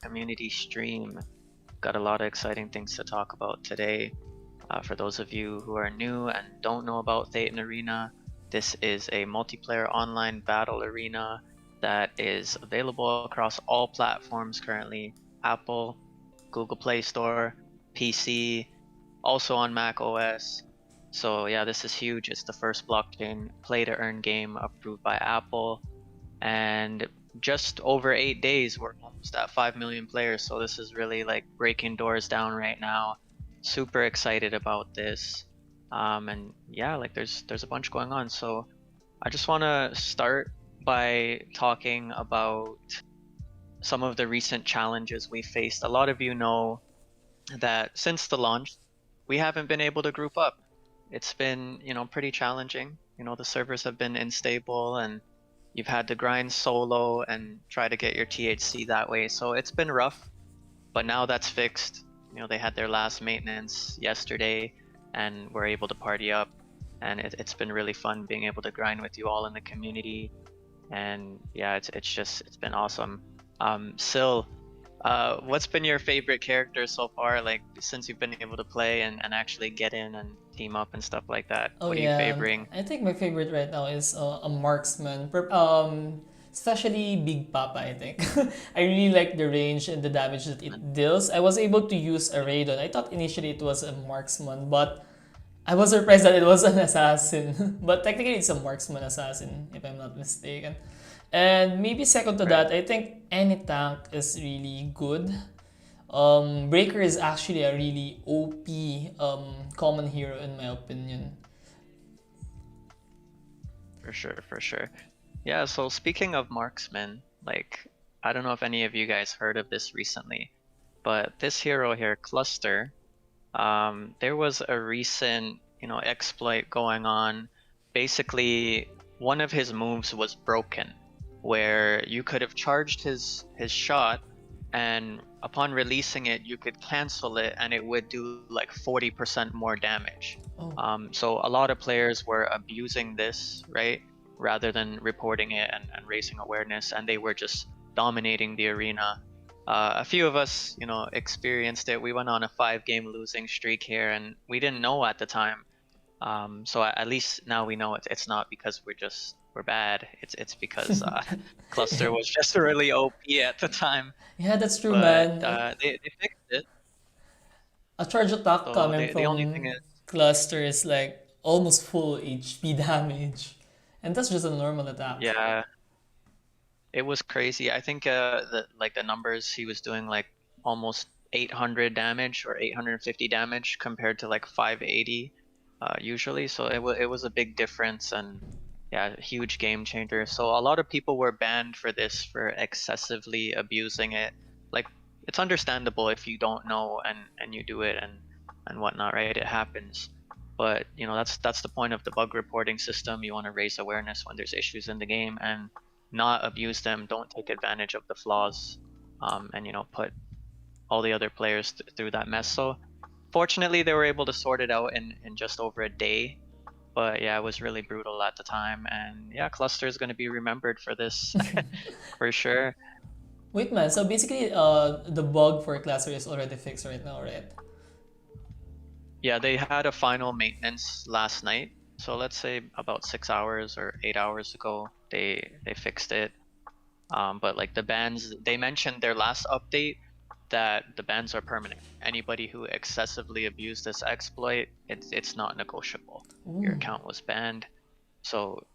community stream. Got a lot of exciting things to talk about today. For those of you who are new and don't know about THETAN Arena, this is a multiplayer online battle arena that is available across all platforms currently: Apple, Google Play Store, PC, also on Mac OS. So yeah, this is huge. It's the first blockchain play to earn game approved by Apple, and just over 8 days we're almost at 5 million players. So this is really like breaking doors down right now. Super excited about this. And yeah, like there's a bunch going on. So I just want to start by talking about some of the recent challenges we faced. A lot of you know that since the launch, we haven't been able to group up. It's been, pretty challenging. The servers have been unstable, and you've had to grind solo and try to get your THC that way. So it's been rough, but now that's fixed. They had their last maintenance yesterday, and we're able to party up. And it's been really fun being able to grind with you all in the community. And yeah, it's been awesome. Syl, what's been your favorite character so far, like since you've been able to play and actually get in and team up and stuff like that? Oh What are you yeah, favoring? I think my favorite right now is a marksman. Especially Big Papa, I think. I really like the range and the damage that it deals. I was able to use a Raidon. I thought initially it was a marksman, but I was surprised that it was an assassin. But technically it's a marksman assassin, if I'm not mistaken. And maybe second to Right, that, I think any tank is really good. Breaker is actually a really OP common hero in my opinion. for sure, for sure. Yeah, so speaking of marksmen, like I don't know if any of you guys heard of this recently, but this hero here, Cluster, there was a recent, exploit going on. Basically, one of his moves was broken, where you could have charged his shot, and upon releasing it, you could cancel it, and it would do like 40% more damage. Oh. So a lot of players were abusing this, right, rather than reporting it and raising awareness, and they were just dominating the arena. A few of us, experienced it. We went on a 5 game losing streak here, and we didn't know at the time. So at least now we know it's not because we're bad. It's because Cluster was just really OP at the time. Yeah, that's true, But man. they fixed it. A charge attack So coming the only from thing is, cluster is like almost full HP damage. And that's just a normal attack. yeah, it was crazy. I think the numbers he was doing like almost 800 damage or 850 damage compared to like 580 usually. So it was a big difference, and yeah, huge game changer. So a lot of people were banned for this, for excessively abusing it. Like it's understandable if you don't know and you do it and whatnot, right? It happens. But that's the point of the bug reporting system. You want to raise awareness when there's issues in the game and not abuse them. Don't take advantage of the flaws, and put all the other players through that mess. So fortunately, they were able to sort it out in just over a day. But yeah, it was really brutal at the time, and yeah, Cluster is going to be remembered for this for sure. Wait, man. So basically, the bug for cluster is already fixed right now, right? Yeah, they had a final maintenance last night. So let's say about 6 hours or 8 hours ago, they fixed it. But like the bans, they mentioned their last update that the bans are permanent. Anybody who excessively abused this exploit, it's not negotiable. Your Ooh. account was banned. So,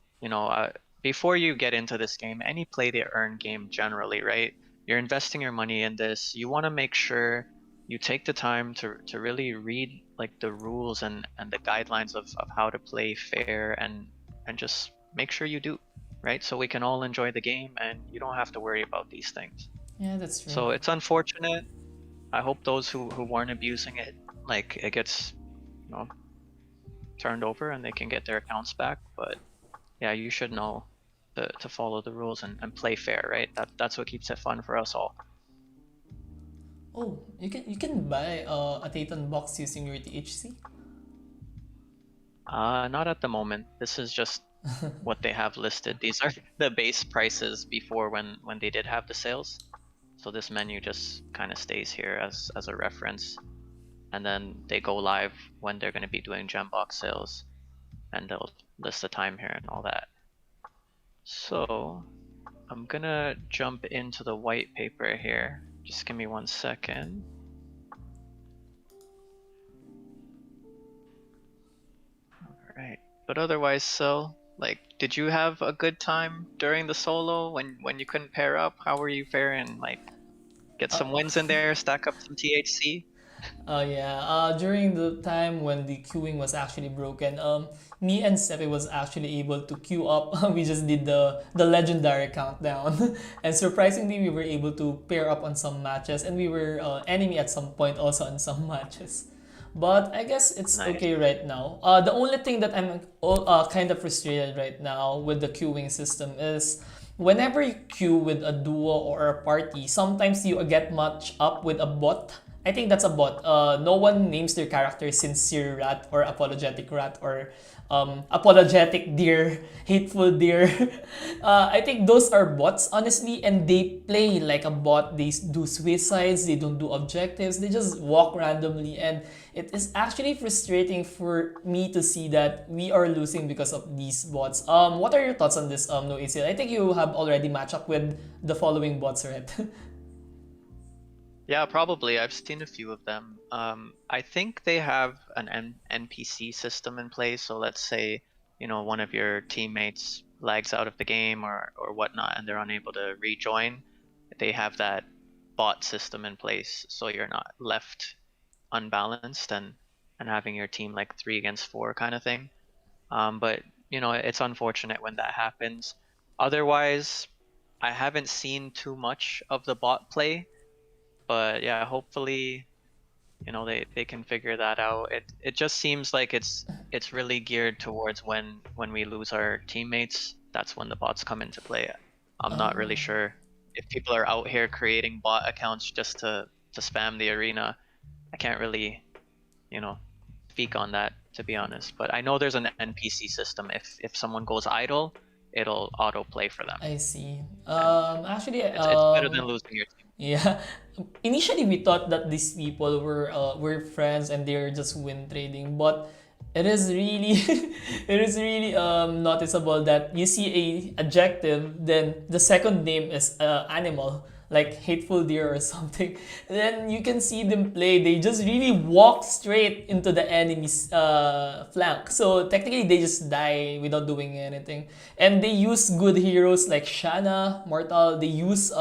before you get into this game, any play to earn game generally, right? You're investing your money in this. You want to make sure you take the time to really read like the rules and the guidelines of how to play fair and just make sure you do, right? So we can all enjoy the game and you don't have to worry about these things. Yeah, that's true. So it's unfortunate. I hope those who weren't abusing it, like it gets, you know, turned over and they can get their accounts back. But yeah, you should know to follow the rules and play fair, right? That's what keeps it fun for us all. Oh, you can buy a Titan box using your THC. Not at the moment. This is just what they have listed. These are the base prices before when they did have the sales. So this menu just kind of stays here as a reference, and then they go live when they're going to be doing Gembox sales, and they'll list the time here and all that. So I'm gonna jump into the white paper here. Just give me 1 second. Alright. But otherwise, so like, did you have a good time during the solo when you couldn't pair up? How were you faring? Like, get Uh, some wins in there, stack up some THC? yeah. During the time when the queuing was actually broken, me and Sepe was actually able to queue up. We just did the legendary countdown, and surprisingly, we were able to pair up on some matches, and we were enemy at some point also on some matches. But I guess it's Nice. okay right now. The only thing that I'm kind of frustrated right now with the queuing system is whenever you queue with a duo or a party, sometimes you get matched up with a bot. I think that's a bot. No one names their character sincere rat or apologetic rat or apologetic dear, hateful dear. I think those are bots, honestly, and they play like a bot. They do suicides, they don't do objectives, they just walk randomly, and it is actually frustrating for me to see that we are losing because of these bots. What are your thoughts on this, No ACL? I think you have already matched up with the following bots, right? Yeah, probably. I've seen a few of them. I think they have an NPC system in place. So let's say, one of your teammates lags out of the game or whatnot, and they're unable to rejoin. They have that bot system in place, so you're not left unbalanced and having your team like 3 against 4 kind of thing. But it's unfortunate when that happens. Otherwise, I haven't seen too much of the bot play, but yeah, hopefully, they can figure that out. It just seems like it's really geared towards when we lose our teammates, that's when the bots come into play. I'm not really Oh, sure if people are out here creating bot accounts just to spam the arena. I can't really, you know, speak on that, to be honest. But I know there's an NPC system. If someone goes idle, it'll auto play for them, I see. and Actually, it's better than losing your team. yeah. Initially, we thought that these people were friends and they're just win trading, but it is really it is really noticeable that you see a adjective, then the second name is animal, like hateful deer or something. Then you can see them play. They just really walk straight into the enemy's flank. So technically, they just die without doing anything. And they use good heroes like Shanna, Mortal. They use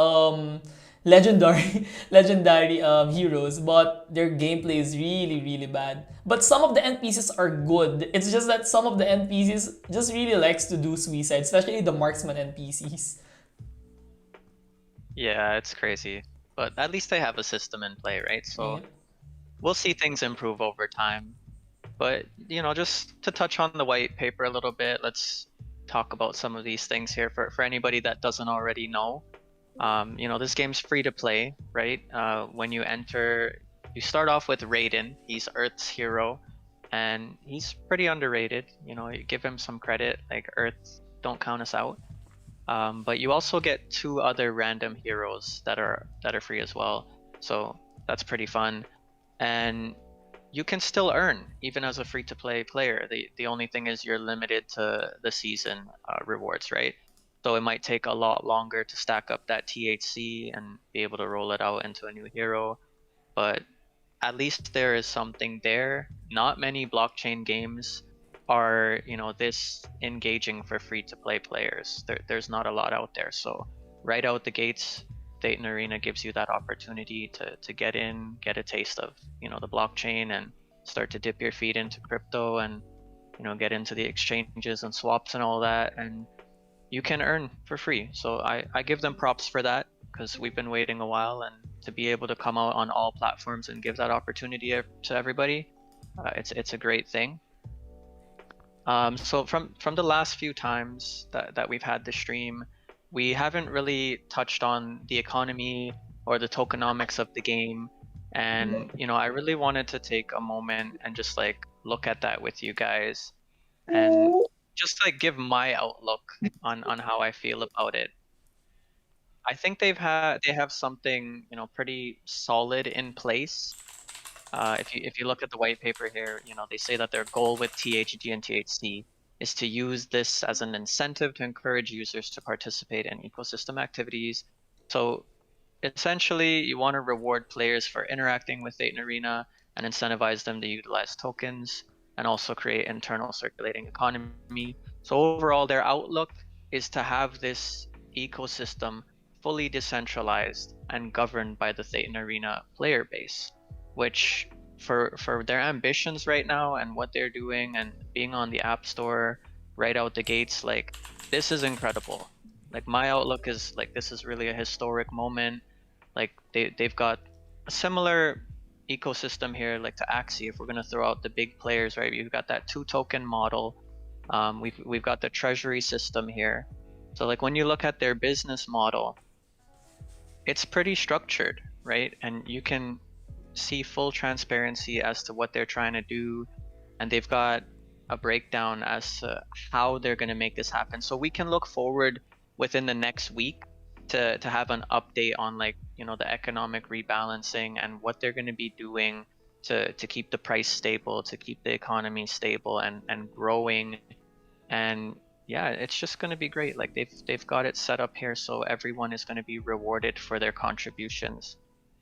legendary legendary heroes, but their gameplay is really really bad. But some of the NPCs are good. It's just that some of the NPCs just really likes to do suicide, especially the marksman NPCs. Yeah, it's crazy. But at least they have a system in play, right? Yeah. So we'll see things improve over time. But, just to touch on the white paper a little bit, let's talk about some of these things here for anybody that doesn't already know. This game's free to play, right? When you enter, you start off with Raiden. He's Earth's hero, and he's pretty underrated. You give him some credit, like Earth, don't count us out. But you also get 2 other random heroes that are free as well. So that's pretty fun. And you can still earn even as a free-to-play player. The only thing is you're limited to the season rewards, right? So it might take a lot longer to stack up that THC and be able to roll it out into a new hero. But at least there is something there. Not many blockchain games are, this engaging for free to play players. There's not a lot out there. So right out the gates, THETAN Arena gives you that opportunity to get in, get a taste of, the blockchain and start to dip your feet into crypto and, get into the exchanges and swaps and all that. And you can earn for free. So I give them props for that because we've been waiting a while, and to be able to come out on all platforms and give that opportunity to everybody, it's a great thing. So from the last few times that we've had the stream, we haven't really touched on the economy or the tokenomics of the game. And I really wanted to take a moment and just like look at that with you guys and just like give my outlook on how I feel about it. I think they have something, you know, pretty solid in place. If you look at the white paper here, you know, they say that their goal with THG and THC is to use this as an incentive to encourage users to participate in ecosystem activities. So essentially, you want to reward players for interacting with THETAN Arena and incentivize them to utilize tokens and also create internal circulating economy. So overall, their outlook is to have this ecosystem fully decentralized and governed by the THETAN Arena player base, which for their ambitions right now and what they're doing and being on the App Store right out the gates, like this is incredible. Like my outlook is like this is really a historic moment. Like they've got a similar ecosystem here like to Axie. If we're gonna throw out the big players, right? You've got that 2 token model. We've got the treasury system here. So like when you look at their business model, it's pretty structured, right? And you can see full transparency as to what they're trying to do, and they've got a breakdown as to how they're going to make this happen. So we can look forward within the next week to have an update on, like, you know, the economic rebalancing and what they're going to be doing to keep the price stable, to keep the economy stable and growing. And yeah, it's just going to be great. Like they've got it set up here so everyone is going to be rewarded for their contributions,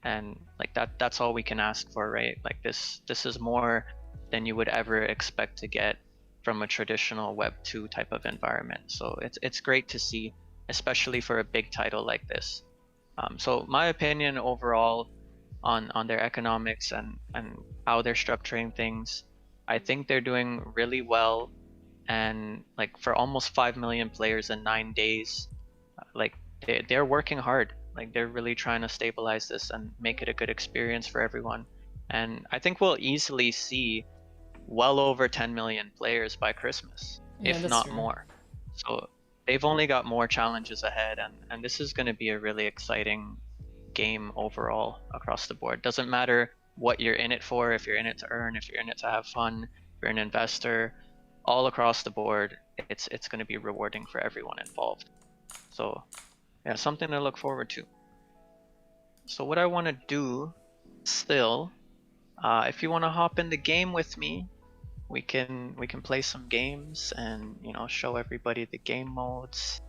and like that's all we can ask for, right? Like this is more than you would ever expect to get from a traditional Web 2 type of environment. So it's great to see, especially for a big title like this. So my opinion overall on their economics and how they're structuring things, I think they're doing really well. And like for almost 5 million players in 9 days, like they're working hard. Like they're really trying to stabilize this and make it a good experience for everyone. And I think we'll easily see well over 10 million players by Christmas, Yeah, if that's not true. more. So they've only got more challenges ahead, and this is going to be a really exciting game overall across the board. Doesn't matter what you're in it for, if you're in it to earn, if you're in it to have fun, if you're an investor, all across the board, it's going to be rewarding for everyone involved. So yeah, something to look forward to. So what I want to do still, if you want to hop in the game with me, we can play some games and, you know, show everybody the game modes.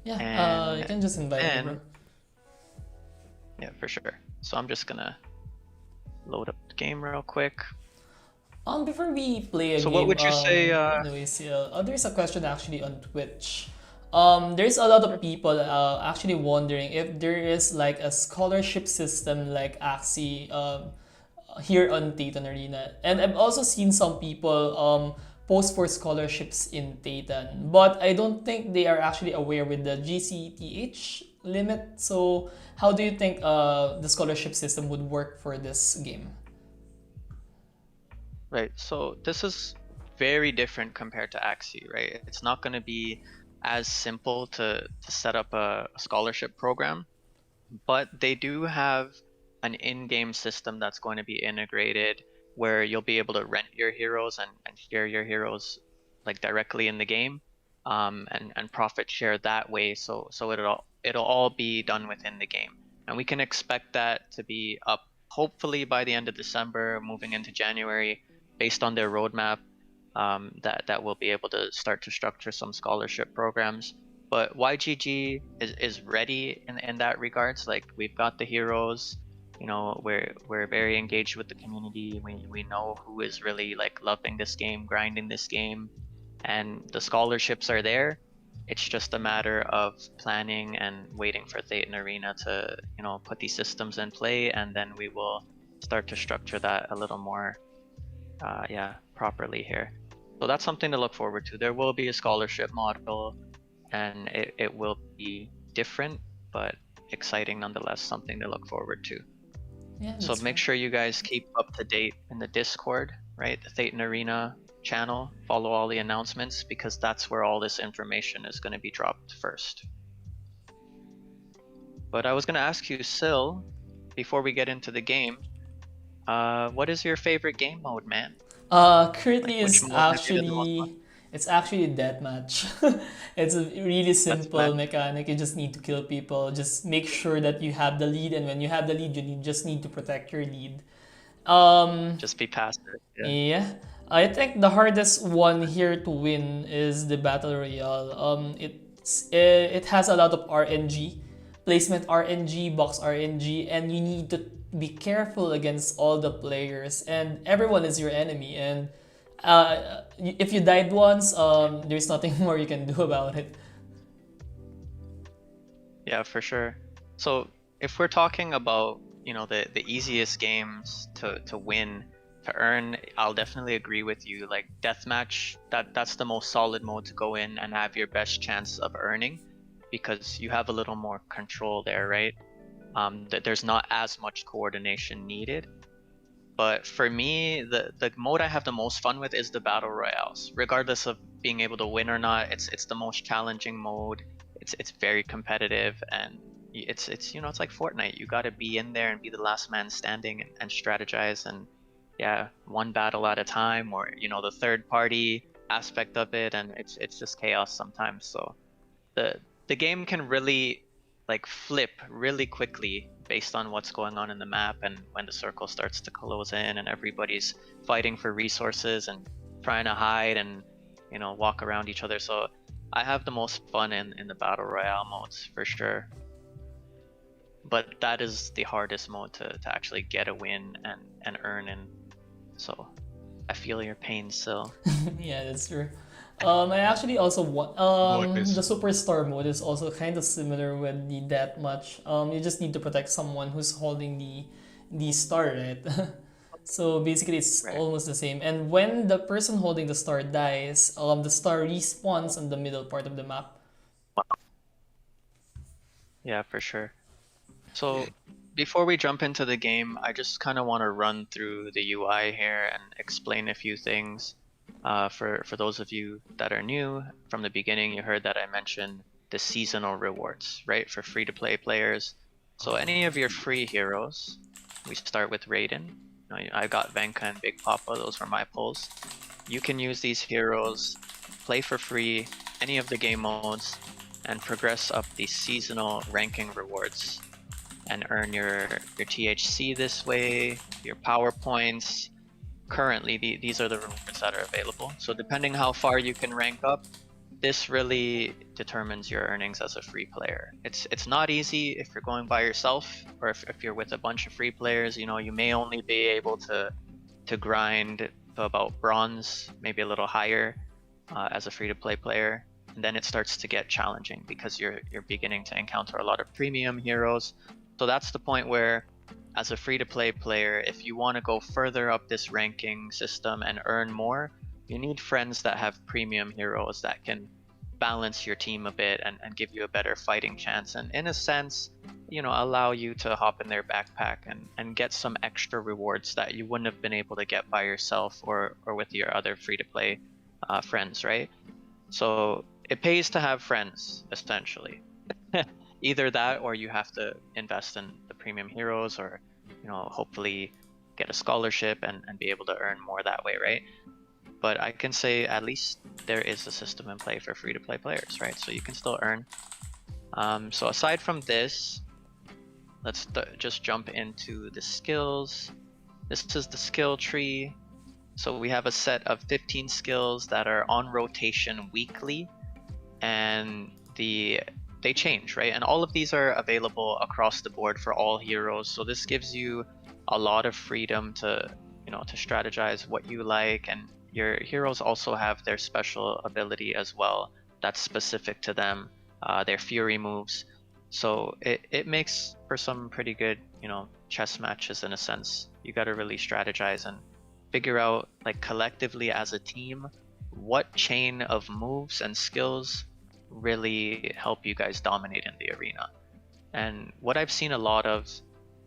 Yeah, you And can just invite me, bro. then yeah, for sure. So I'm just gonna load up the game real quick. Before we play a So what game, would you say? N0ACL, there's a question actually on Twitch. There's a lot of people actually wondering if there is like a scholarship system like Axie here on THETAN Arena. And I've also seen some people post for scholarships in THETAN, but I don't think they are actually aware with the GCTH limit. So how do you think the scholarship system would work for this game? Right. So this is very different compared to Axie, right? It's not going to be as simple to set up a scholarship program, but they do have an in-game system that's going to be integrated where you'll be able to rent your heroes and share your heroes like directly in the game, and profit share that way. So it'll all be done within the game, and we can expect that to be up hopefully by the end of December, moving into January, based on their roadmap. That we'll be able to start to structure some scholarship programs. But YGG is ready in that regards. Like we've got the heroes, you know, we're very engaged with the community. We know who is really like loving this game, grinding this game, and the scholarships are there. It's just a matter of planning and waiting for THETAN Arena to, you know, put these systems in play, and then we will start to structure that a little more, yeah, properly here. So that's something to look forward to. There will be a scholarship model, and it will be different, but exciting nonetheless, something to look forward to. Yeah, So that's make fair. sure you guys keep up to date in the Discord, right? The THETAN Arena channel. Follow all the announcements because that's where all this information is going to be dropped first. But I was going to ask you, Syl, before we get into the game, what is your favorite game mode, man? Currently Like which is mode have you been the most fun? actually It's actually deathmatch. It's a really That's simple mechanic. You just need to kill people. Just make sure that you have the lead, and when you have the lead, just need to protect your lead. Um, just be passive. Yeah. yeah, I think the hardest one here to win is the battle royale. It has a lot of RNG, placement RNG, box RNG, and you need to be careful against all the players. And everyone is your enemy. And if you died once, there's nothing more you can do about it. Yeah, for sure. So if we're talking about, the easiest games to win, to earn, I'll definitely agree with you. Like deathmatch, that's the most solid mode to go in and have your best chance of earning because you have a little more control there, right? That there's not as much coordination needed. But for me, the mode I have the most fun with is the battle royales. Regardless of being able to win or not, it's the most challenging mode. It's very competitive and it's like Fortnite. You got to be in there and be the last man standing and strategize and yeah, one battle at a time or the third party aspect of it and it's just chaos sometimes. So the the game can really like flip really quickly based on what's going on in the map and when the circle starts to close in and everybody's fighting for resources and trying to hide and walk around each other. So I have the most fun in the battle royale modes for sure, but that is the hardest mode to actually get a win and earn in. So I feel your pain still. Yeah, that's true. I actually also want the superstar mode is also kind of similar with the deathmatch. You just need to protect someone who's holding the star, right? So basically, it's Right. almost the same. And when the person holding the star dies, the star respawns in the middle part of the map. Yeah, for sure. So before we jump into the game, I just kind of want to run through the UI here and explain a few things. For those of you that are new, from the beginning, you heard that I mentioned the seasonal rewards, right? For free-to-play players. So any of your free heroes, we start with Raiden. I got Venka and Big Papa, those were my pulls. You can use these heroes, play for free, any of the game modes, and progress up the seasonal ranking rewards and earn your THC this way, your power points. Currently, these are the rewards that are available. So depending how far you can rank up, this really determines your earnings as a free player. It's not easy if you're going by yourself or if you're with a bunch of free players. You may only be able to grind to about bronze, maybe a little higher as a free-to-play player. And then it starts to get challenging because you're beginning to encounter a lot of premium heroes. So that's the point where, as a free-to-play player, if you want to go further up this ranking system and earn more, you need friends that have premium heroes that can balance your team a bit and give you a better fighting chance. And in a sense, allow you to hop in their backpack and get some extra rewards that you wouldn't have been able to get by yourself or with your other free-to-play friends, right? So it pays to have friends, essentially. Either that or you have to invest in the premium heroes or, hopefully get a scholarship and be able to earn more that way, right? But I can say at least there is a system in play for free-to-play players, right? So you can still earn. So aside from this, let's just jump into the skills. This is the skill tree. So we have a set of 15 skills that are on rotation weekly, and they change, right? And all of these are available across the board for all heroes. So this gives you a lot of freedom to strategize what you like, and your heroes also have their special ability as well that's specific to them, their fury moves. So it makes for some pretty good, chess matches in a sense. You got to really strategize and figure out, like, collectively as a team, what chain of moves and skills really help you guys dominate in the arena. And what I've seen a lot of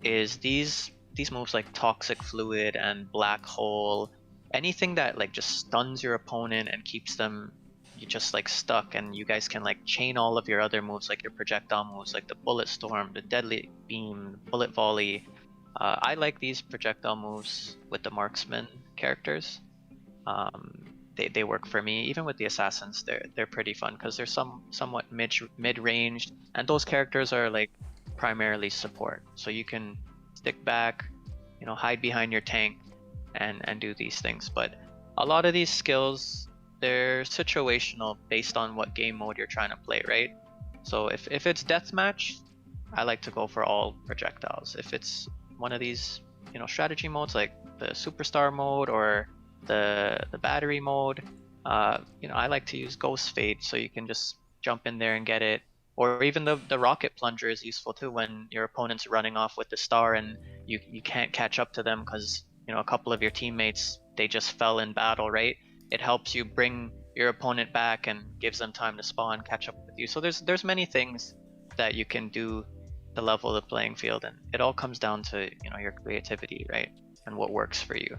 is these moves like toxic fluid and black hole, anything that like just stuns your opponent and keeps them you just like stuck, and you guys can like chain all of your other moves, like your projectile moves, like the bullet storm, the deadly beam, bullet volley. I like these projectile moves with the marksman characters. they work for me. Even with the assassins, they're pretty fun because they're somewhat mid-ranged, and those characters are like primarily support. So you can stick back, hide behind your tank and do these things. But a lot of these skills, they're situational based on what game mode you're trying to play, right? So if it's deathmatch, I like to go for all projectiles. If it's one of these, strategy modes like the superstar mode or the battery mode, I like to use Ghost Fade, so you can just jump in there and get it. Or even the rocket plunger is useful too when your opponent's running off with the star and you can't catch up to them because a couple of your teammates, they just fell in battle, right? It helps you bring your opponent back and gives them time to spawn, catch up with you. So there's many things that you can do to level the playing field, and it all comes down to your creativity, right? And what works for you.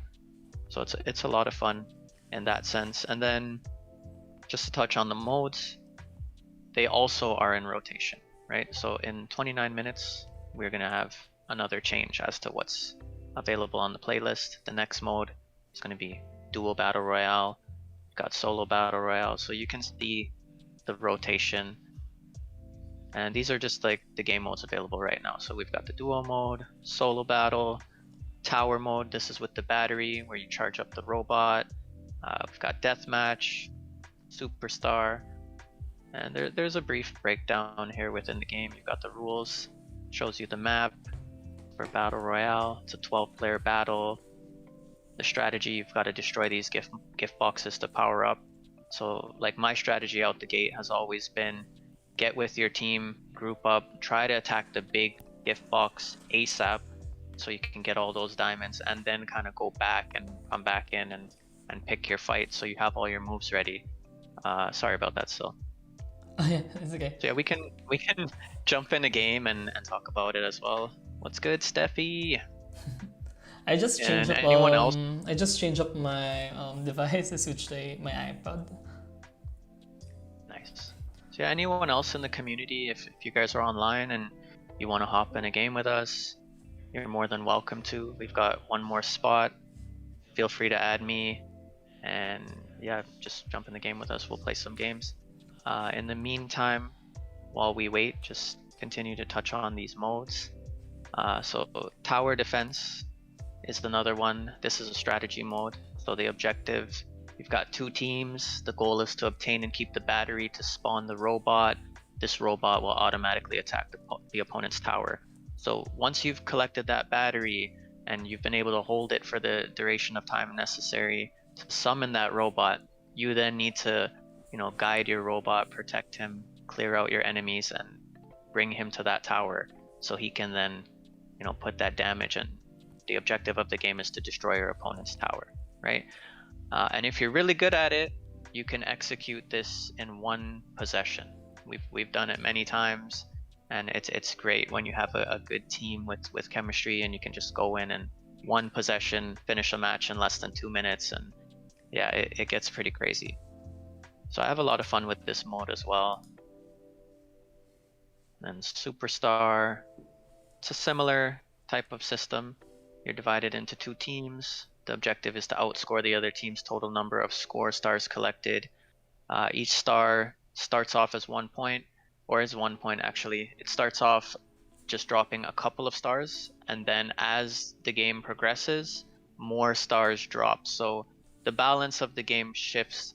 So it's a lot of fun in that sense. And then just to touch on the modes, they also are in rotation, right? So in 29 minutes, we're gonna have another change as to what's available on the playlist. The next mode is gonna be dual battle royale. We've got solo battle royale, so you can see the rotation. And these are just like the game modes available right now. So we've got the duo mode, solo battle, tower mode. This is with the battery where you charge up the robot. We've got deathmatch, superstar, and there's a brief breakdown here within the game. You've got the rules, shows you the map for battle royale. It's a 12-player battle. The strategy, you've got to destroy these gift boxes to power up. So like my strategy out the gate has always been get with your team, group up, try to attack the big gift box ASAP so you can get all those diamonds, and then kind of go back and come back in and pick your fight so you have all your moves ready. Sorry about that, Syl. Oh, yeah, it's okay. So yeah, we can jump in a game and talk about it as well. What's good, Steffi? I just changed up. Anyone else? I just changed up my device. I switched to my iPad. Nice. So yeah, anyone else in the community, if you guys are online and you want to hop in a game with us, you're more than welcome to. We've got one more spot. Feel free to add me, and yeah, just jump in the game with us. We'll play some games. In the meantime, while we wait, just continue to touch on these modes. So tower defense is another one. This is a strategy mode. So the objective, you've got two teams. The goal is to obtain and keep the battery to spawn the robot. This robot will automatically attack the opponent's tower. So once you've collected that battery and you've been able to hold it for the duration of time necessary to summon that robot, you then need to, guide your robot, protect him, clear out your enemies, and bring him to that tower so he can then, put that damage in. The objective of the game is to destroy your opponent's tower, right? And if you're really good at it, you can execute this in one possession. We've done it many times, and it's great when you have a good team with chemistry, and you can just go in and one possession finish a match in less than 2 minutes, and yeah, it gets pretty crazy. So I have a lot of fun with this mode as well. Then Superstar, it's a similar type of system. You're divided into two teams. The objective is to outscore the other team's total number of score stars collected. Each star starts off as 1 point, or as 1 point actually. It starts off just dropping a couple of stars, and then as the game progresses, more stars drop. So the balance of the game shifts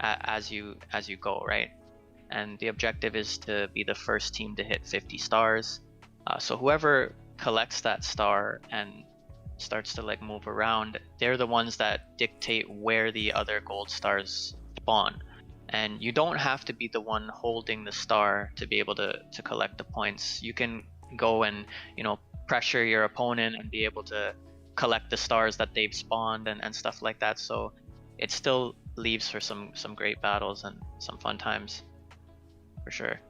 as you go, right? And the objective is to be the first team to hit 50 stars. So whoever collects that star and starts to like move around, they're the ones that dictate where the other gold stars spawn. And you don't have to be the one holding the star to be able to collect the points. You can go and pressure your opponent and be able to collect the stars that they've spawned and stuff like that. So it still leaves for some great battles and some fun times for sure.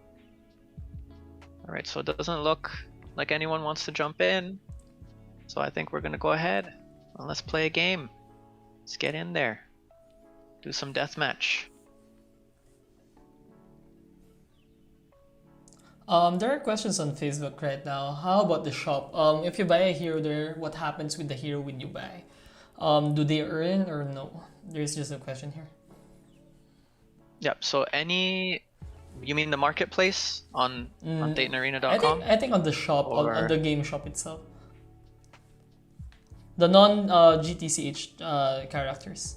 All right, so it doesn't look like anyone wants to jump in, so I think we're gonna go ahead and let's play a game. Let's get in there, do some deathmatch. There are questions on Facebook right now. How about the shop? If you buy a hero there, what happens with the hero when you buy? Do they earn or no? There's just a question here. Yep. So you mean the marketplace on ThetanArena.com? I think on the shop, on Or the game shop itself, the non GTCH characters.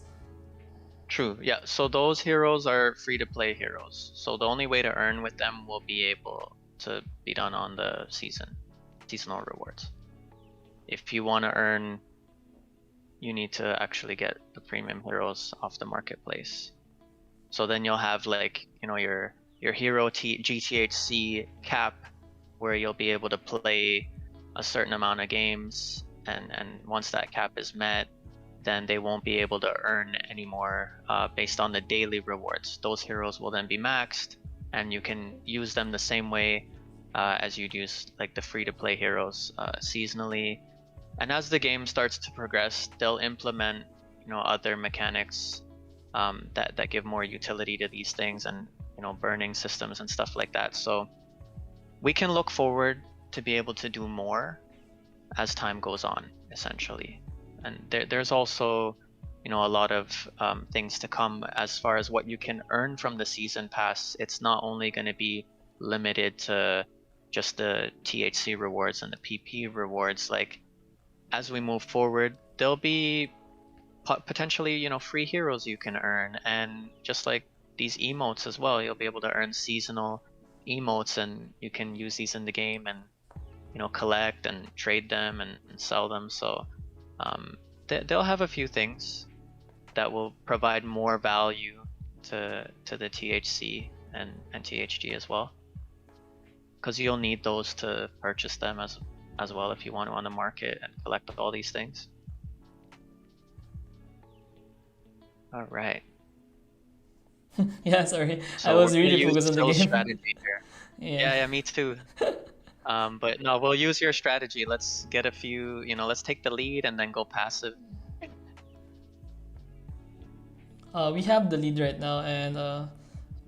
true, yeah. So those heroes are free to play heroes. So the only way to earn with them will be able to be done on the seasonal rewards. If you want to earn, you need to actually get the premium heroes off the marketplace. So then you'll have like, your hero GTHC cap, where you'll be able to play a certain amount of games, and once that cap is met, then they won't be able to earn anymore based on the daily rewards. Those heroes will then be maxed, and you can use them the same way as you'd use like the free-to-play heroes seasonally. And as the game starts to progress, they'll implement other mechanics that give more utility to these things, and burning systems and stuff like that. So we can look forward to be able to do more as time goes on, essentially. And there's also a lot of things to come as far as what you can earn from the season pass. It's not only going to be limited to just the THC rewards and the PP rewards. Like, as we move forward, there'll be potentially free heroes you can earn, and just like these emotes as well, you'll be able to earn seasonal emotes, and you can use these in the game and collect and trade them and sell them. So they'll have a few things that will provide more value to the THC and THG as well, because you'll need those to purchase them as well if you want to on the market and collect all these things. All right. Yeah, sorry. I So we're was gonna really use focused on the Syl's game. strategy here. Yeah. Yeah, me too. But no, we'll use your strategy. Let's get a few, let's take the lead and then go passive. We have the lead right now, and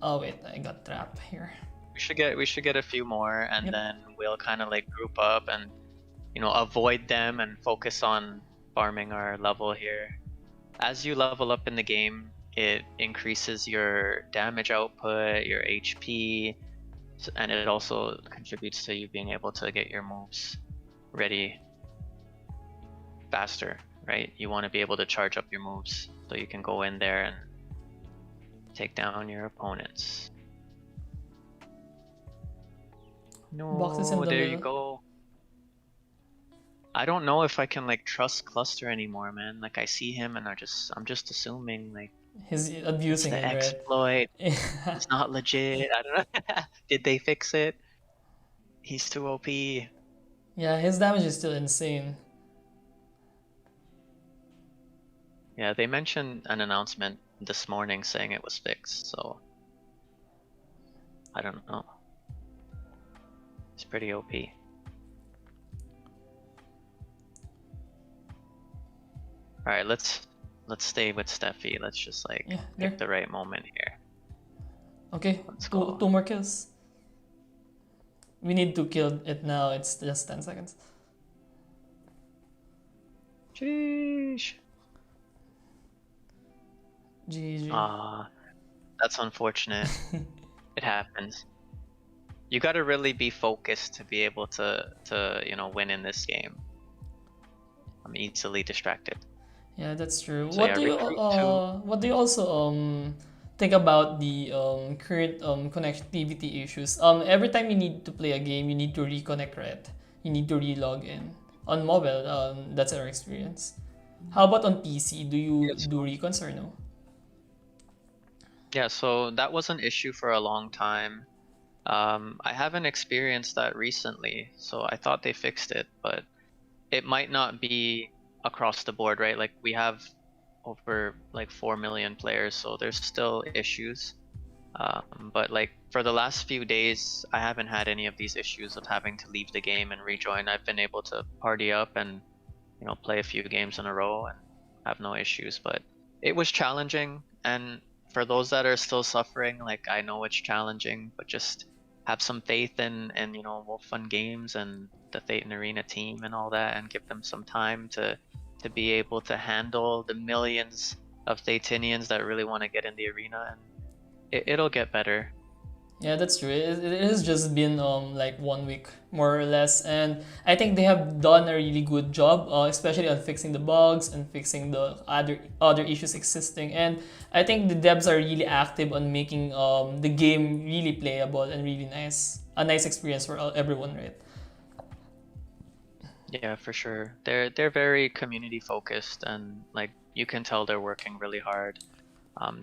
oh wait, I got trapped here. We should get a few more, and Yep. then we'll kind of like group up and avoid them and focus on farming our level here. As you level up in the game, it increases your damage output, your HP, and it also contributes to you being able to get your moves ready faster, right? You want to be able to charge up your moves so you can go in there and take down your opponents. Boxes in No, the there you middle. go. I don't know if I can like trust Cluster anymore, man. Like, I see him and I'm just assuming like He's it's abusing the it, right? exploit. Yeah. It's not legit. I don't know. Did they fix it? He's too OP. Yeah, his damage is still insane. Yeah, they mentioned an announcement this morning saying it was fixed, so I don't know. It's pretty OP. Alright, let's stay with Steffi. Let's just like Yeah, pick there. the right moment here. Okay, Let's two go. two more kills. We need to kill it now. It's just 10 seconds. Sheesh. GG. That's unfortunate. It happens. You gotta really be focused to be able to win in this game. I'm easily distracted. Yeah, that's true. So yeah, recruit two. What do you also think about the current connectivity issues? Every time you need to play a game, you need to reconnect, right? You need to re-log in. On mobile, that's our experience. How about on PC? Do you Yes. do recons or no? Yeah, so that was an issue for a long time. I haven't experienced that recently, so I thought they fixed it, but it might not be across the board, right? Like, we have over like 4 million players, so there's still issues. But like for the last few days, I haven't had any of these issues of having to leave the game and rejoin. I've been able to party up and play a few games in a row and have no issues. But it was challenging, and for those that are still suffering, like, I know it's challenging, but just have some faith in Wolf Fun Games and the THETAN Arena team and all that, and give them some time to be able to handle the millions of Thetanians that really want to get in the arena and it'll get better. Yeah, that's true. It has just been like 1 week more or less, and I think they have done a really good job, especially on fixing the bugs and fixing the other issues existing. And I think the devs are really active on making the game really playable and really a nice experience for everyone, right? Yeah, for sure. They're very community focused, and like you can tell they're working really hard.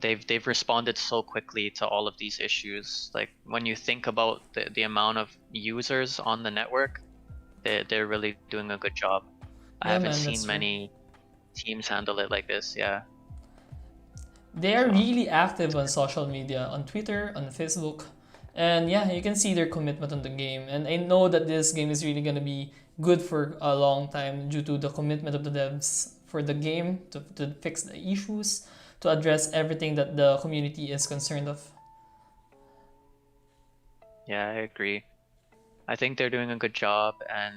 They've responded so quickly to all of these issues. Like when you think about the amount of users on the network, they're really doing a good job. I Yeah, haven't man, seen that's true. many teams handle it like this. Yeah. They are So really active on social media, on Twitter, on Facebook, and yeah, you can see their commitment on the game. And I know that this game is really gonna be good for a long time due to the commitment of the devs for the game to fix the issues, to address everything that the community is concerned of. yeah, I agree. I think they're doing a good job, and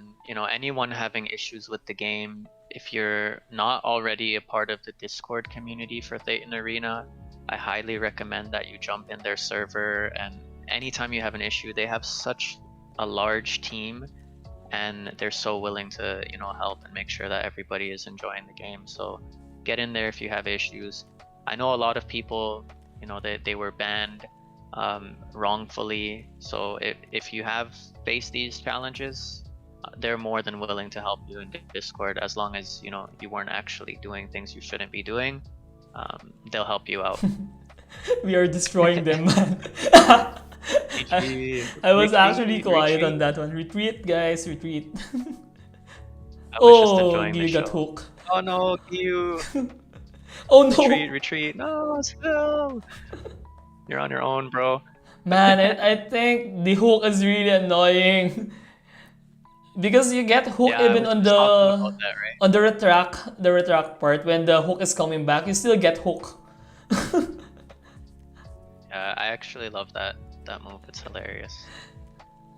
anyone having issues with the game, if you're not already a part of the Discord community for THETAN Arena, I highly recommend that you jump in their server. And anytime you have an issue, they have such a large team, and they're so willing to help and make sure that everybody is enjoying the game. So get in there if you have issues. I know a lot of people, they were banned wrongfully. So if you have faced these challenges, they're more than willing to help you in Discord, as long as you weren't actually doing things you shouldn't be doing. They'll help you out. We are destroying them, man. GG. I was actually Retreat, quiet on retreat. that one. Retreat, guys, retreat. I was just Oh, enjoying the you got show. hooked. Oh no, you Oh retreat, no! retreat. No, Syl. You're on your own, bro. Man, I think the hook is really annoying. Because you get hooked Yeah, I even was just talking about that, right? on the retract part when the hook is coming back, you still get hooked. Yeah, I actually love that move. It's hilarious.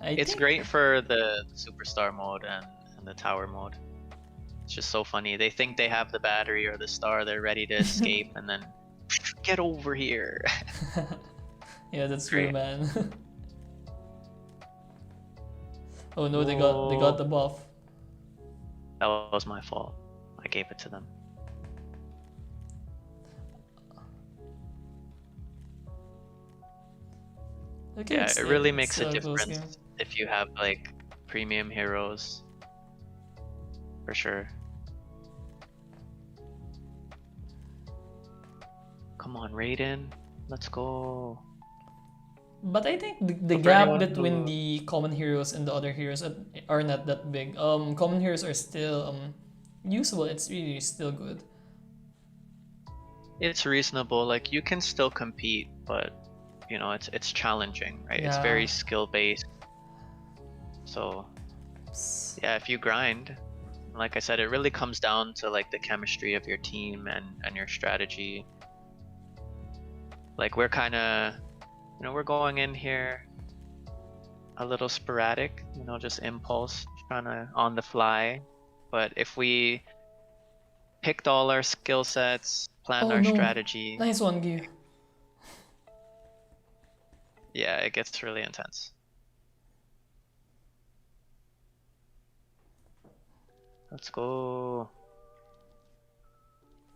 I It's think great for the superstar mode and the tower mode. It's just so funny. They think they have the battery or the star, they're ready to escape, and then get over here. yeah, that's true, Great. man. Oh no, they got Whoa, the buff. that was my fault. I gave it to them. Okay, Yeah, it really it's makes a a close game. difference if you have like premium heroes, for sure. Come on, Raiden. Let's go. But I think the So for gap anyone between who the common heroes and the other heroes are not that big. Common heroes are still usable. It's really still good. it's reasonable, like you can still compete, but it's challenging, right? It's Yeah. very skill based. So yeah, if you grind, like I said, it really comes down to like the chemistry of your team and your strategy. Like we're kind of, we're going in here a little sporadic, just impulse, trying to on the fly. But if we picked all our skill sets, planned Oh our no, strategy, nice one, Gyu. yeah, it gets really intense. Let's go.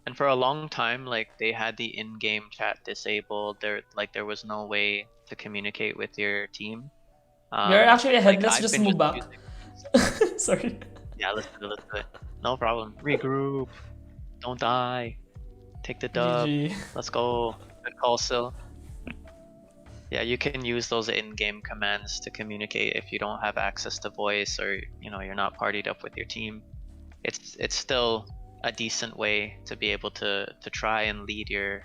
And for a long time, like they had the in-game chat disabled. There was no way to communicate with your team. We are actually ahead. Like Let's I've just been move just back. using these. Sorry. Yeah, let's do it. No problem. Regroup. Don't die. Take the dub. GG. Let's go. Good call, Syl. Yeah, you can use those in-game commands to communicate if you don't have access to voice, or you're not partied up with your team. It's still a decent way to be able to try and lead your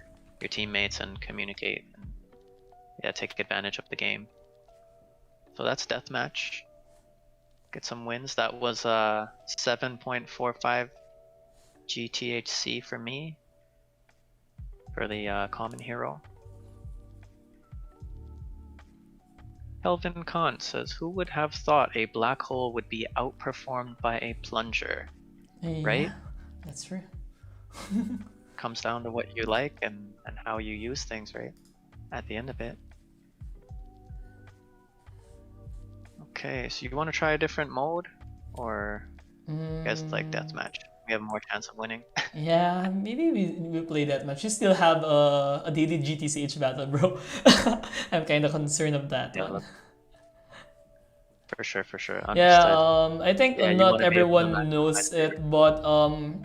teammates and communicate and yeah, take advantage of the game. So that's deathmatch. Get some wins. That was 7.45 GTHC for me for the common hero. Kelvin Khan says, "Who would have thought a black hole would be outperformed by a plunger?" Right? Yeah, that's true. Comes down to what you like and how you use things, right? at the end of it. Okay, so you want to try a different mode, or you guys like deathmatch? We have more chance of winning. Yeah, maybe we play that match. You still have a daily GTCH battle, bro. I'm kind of concerned of that Yeah, one. for sure. Yeah, Understood. I think Yeah, you not want to be able to everyone maximize knows your. it, but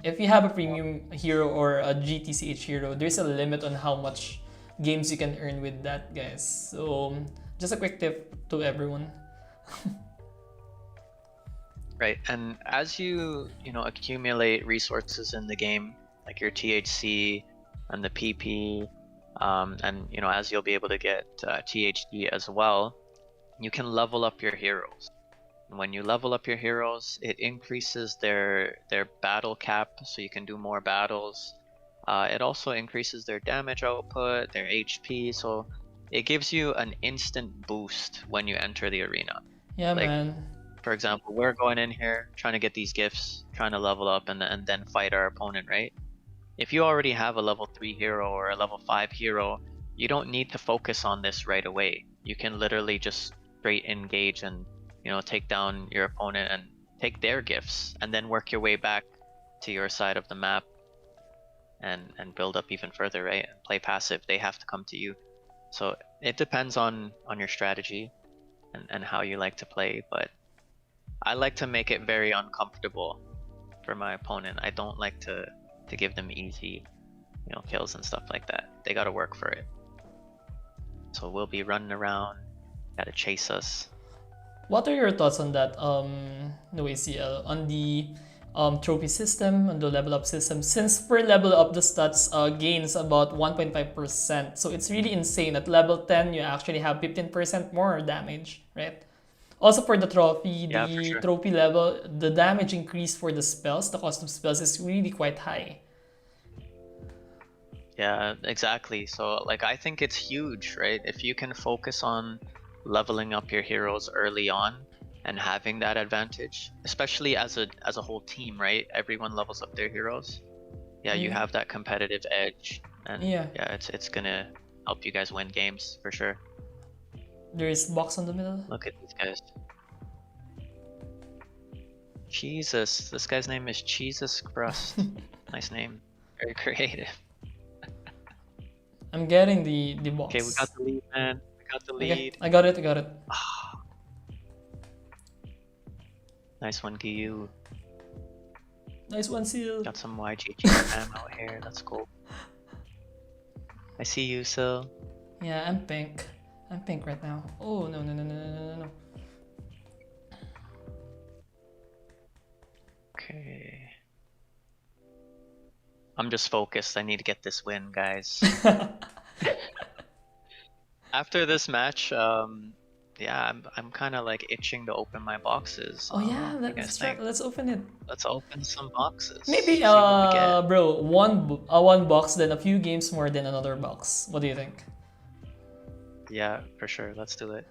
if you have a premium hero or a GTCH hero, there's a limit on how much games you can earn with that, guys. So just a quick tip to everyone. Right, and as you accumulate resources in the game, like your THC and the PP, and as you'll be able to get THD as well, you can level up your heroes. And when you level up your heroes, it increases their battle cap, so you can do more battles. It also increases their damage output, their HP, so it gives you an instant boost when you enter the arena. Yeah, Like, man. for example, we're going in here trying to get these gifts, trying to level up and then fight our opponent, right? If you already have a level 3 hero or a level 5 hero, you don't need to focus on this right away. You can literally just straight engage and take down your opponent and take their gifts, and then work your way back to your side of the map and build up even further, right? And play passive. They have to come to you. So it depends on your strategy and how you like to play, but I like to make it very uncomfortable for my opponent. I don't like to give them easy, kills and stuff like that. They gotta work for it. So we'll be running around, gotta chase us. What are your thoughts on that, No ACL, on the trophy system, on the level up system? Since per level up, the stats gains about 1.5%. So it's really insane. At level 10, you actually have 15% more damage, right? Also for the trophy, Yeah, for the sure. trophy level, the damage increase for the spells, the cost of spells is really quite high. Yeah, exactly. So like I think it's huge, right? If you can focus on leveling up your heroes early on and having that advantage, especially as a whole team, right? Everyone levels up their heroes. Yeah, you have that competitive edge, and Yeah. yeah, it's gonna help you guys win games for sure. There's box on the middle. Look at these guys. Jesus, this guy's name is Jesus Crust. Nice name. Very creative. I'm getting the Okay, we got box. the lead, man. We got the Okay, lead. I got it. Nice one, Giyu. Nice one, Syl. Got some YGG fam out here. That's cool. I see you, Syl. Yeah, I'm pink. I'm pink right now. Oh, no. Okay. I'm just focused. I need to get this win, guys. After this match, yeah, I'm kind of like itching to open my boxes. Oh yeah, What do you guys think? let's open it. Let's open some boxes. Maybe See what we get. bro, one box, then a few games more, then another box. What do you think? Yeah, for sure. Let's do it.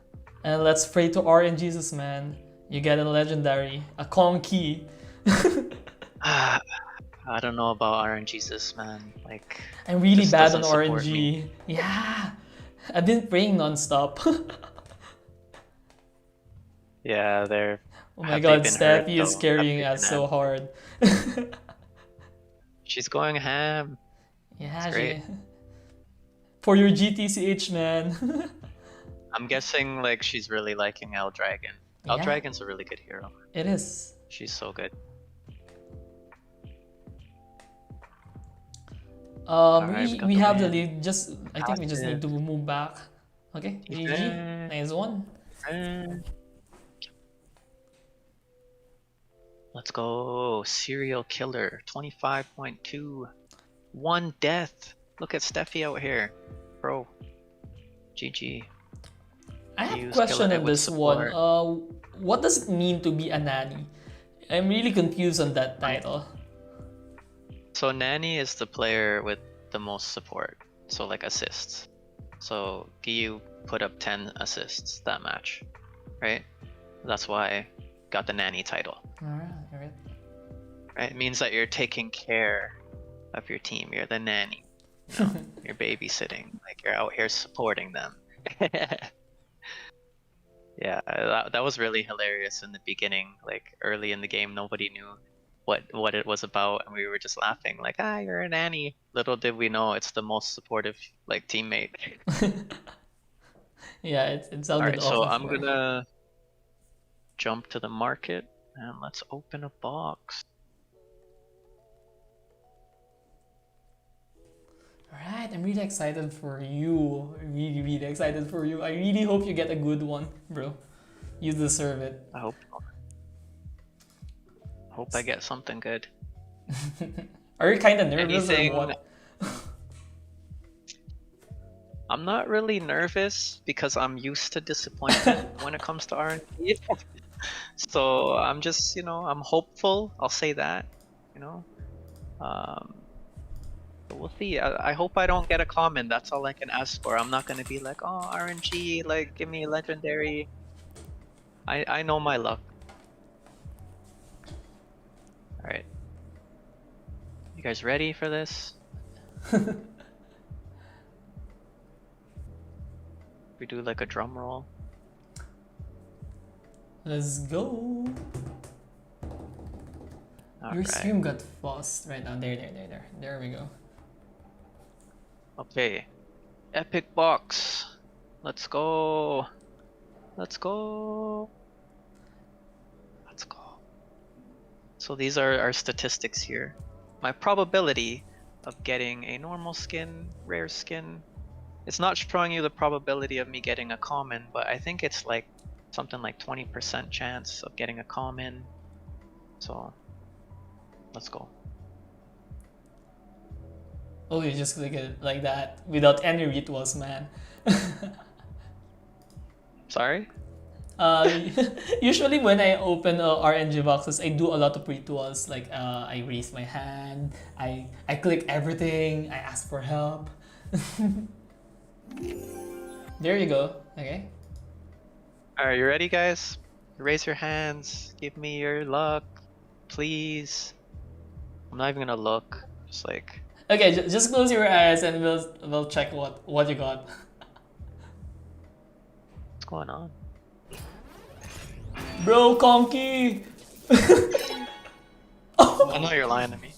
And let's pray to RNGesus, man. You get a legendary, a Conky. I don't know about RNGesus, man. Like, I'm really just bad on doesn't support RNG. me. Yeah, I've been praying nonstop. Yeah, Oh my have they god, been hurt Steffi is though? Have carrying they us been so hampered? hard. She's going ham. Yeah, It's great. for your GTCH, man. I'm guessing like she's really liking L Dragon. L Yeah. Dragon's a really good hero. It is. She's so good. Alright, We we got have the win. lead. I think we just need to move back. Okay, GG. THATAN. Nice one. Let's go. Serial killer. 25.2. 1 death. Look at Steffi out here. Bro. GG. I have a Use question killing it on with this one. support. What does it mean to be a nanny? I'm really confused on that title. So Nanny is the player with the most support. So like assists. So Giyu put up 10 assists that match. Right? That's why I got the Nanny title. Alright. Right? It means that you're taking care of your team. You're the nanny. You know, you're babysitting, like you're out here supporting them. Yeah, that was really hilarious in the beginning. Like early in the game, nobody knew what it was about, and we were just laughing like, ah, you're a nanny. Little did we know it's the most supportive like teammate. Yeah, it All sounded right, so awful I'm for. gonna jump to the market and let's open a box. Alright, I'm really excited for you. Really, really excited for you. I really hope you get a good one, bro. You deserve it. I hope I get something good. Are you kind of nervous or Anything. what? I'm not really nervous because I'm used to disappointment when it comes to RNG. So I'm just, I'm hopeful. I'll say that, you know. But we'll see. I hope I don't get a common. That's all I can ask for. I'm not gonna be like, oh, RNG, like give me a legendary. I know my luck. All right. You guys ready for this? We do like a drum roll. Let's go. All Your right. stream got fast right now. There. There we go. Okay. Epic box. Let's go. Let's go. Let's go. So these are our statistics here. My probability of getting a normal skin, rare skin. It's not showing you the probability of me getting a common, but I think it's like something like 20% chance of getting a common. So let's go. Oh, you just click it like that without any rituals, man. Sorry? Usually when I open RNG boxes, I do a lot of rituals. Like I raise my hand, I click everything, I ask for help. There you go. Okay. Alright, you ready guys? Raise your hands, give me your luck, please. I'm not even gonna look, just like... Okay, just close your eyes and we'll check what you got. What's going on? Bro, Conky! I know you're lying to me.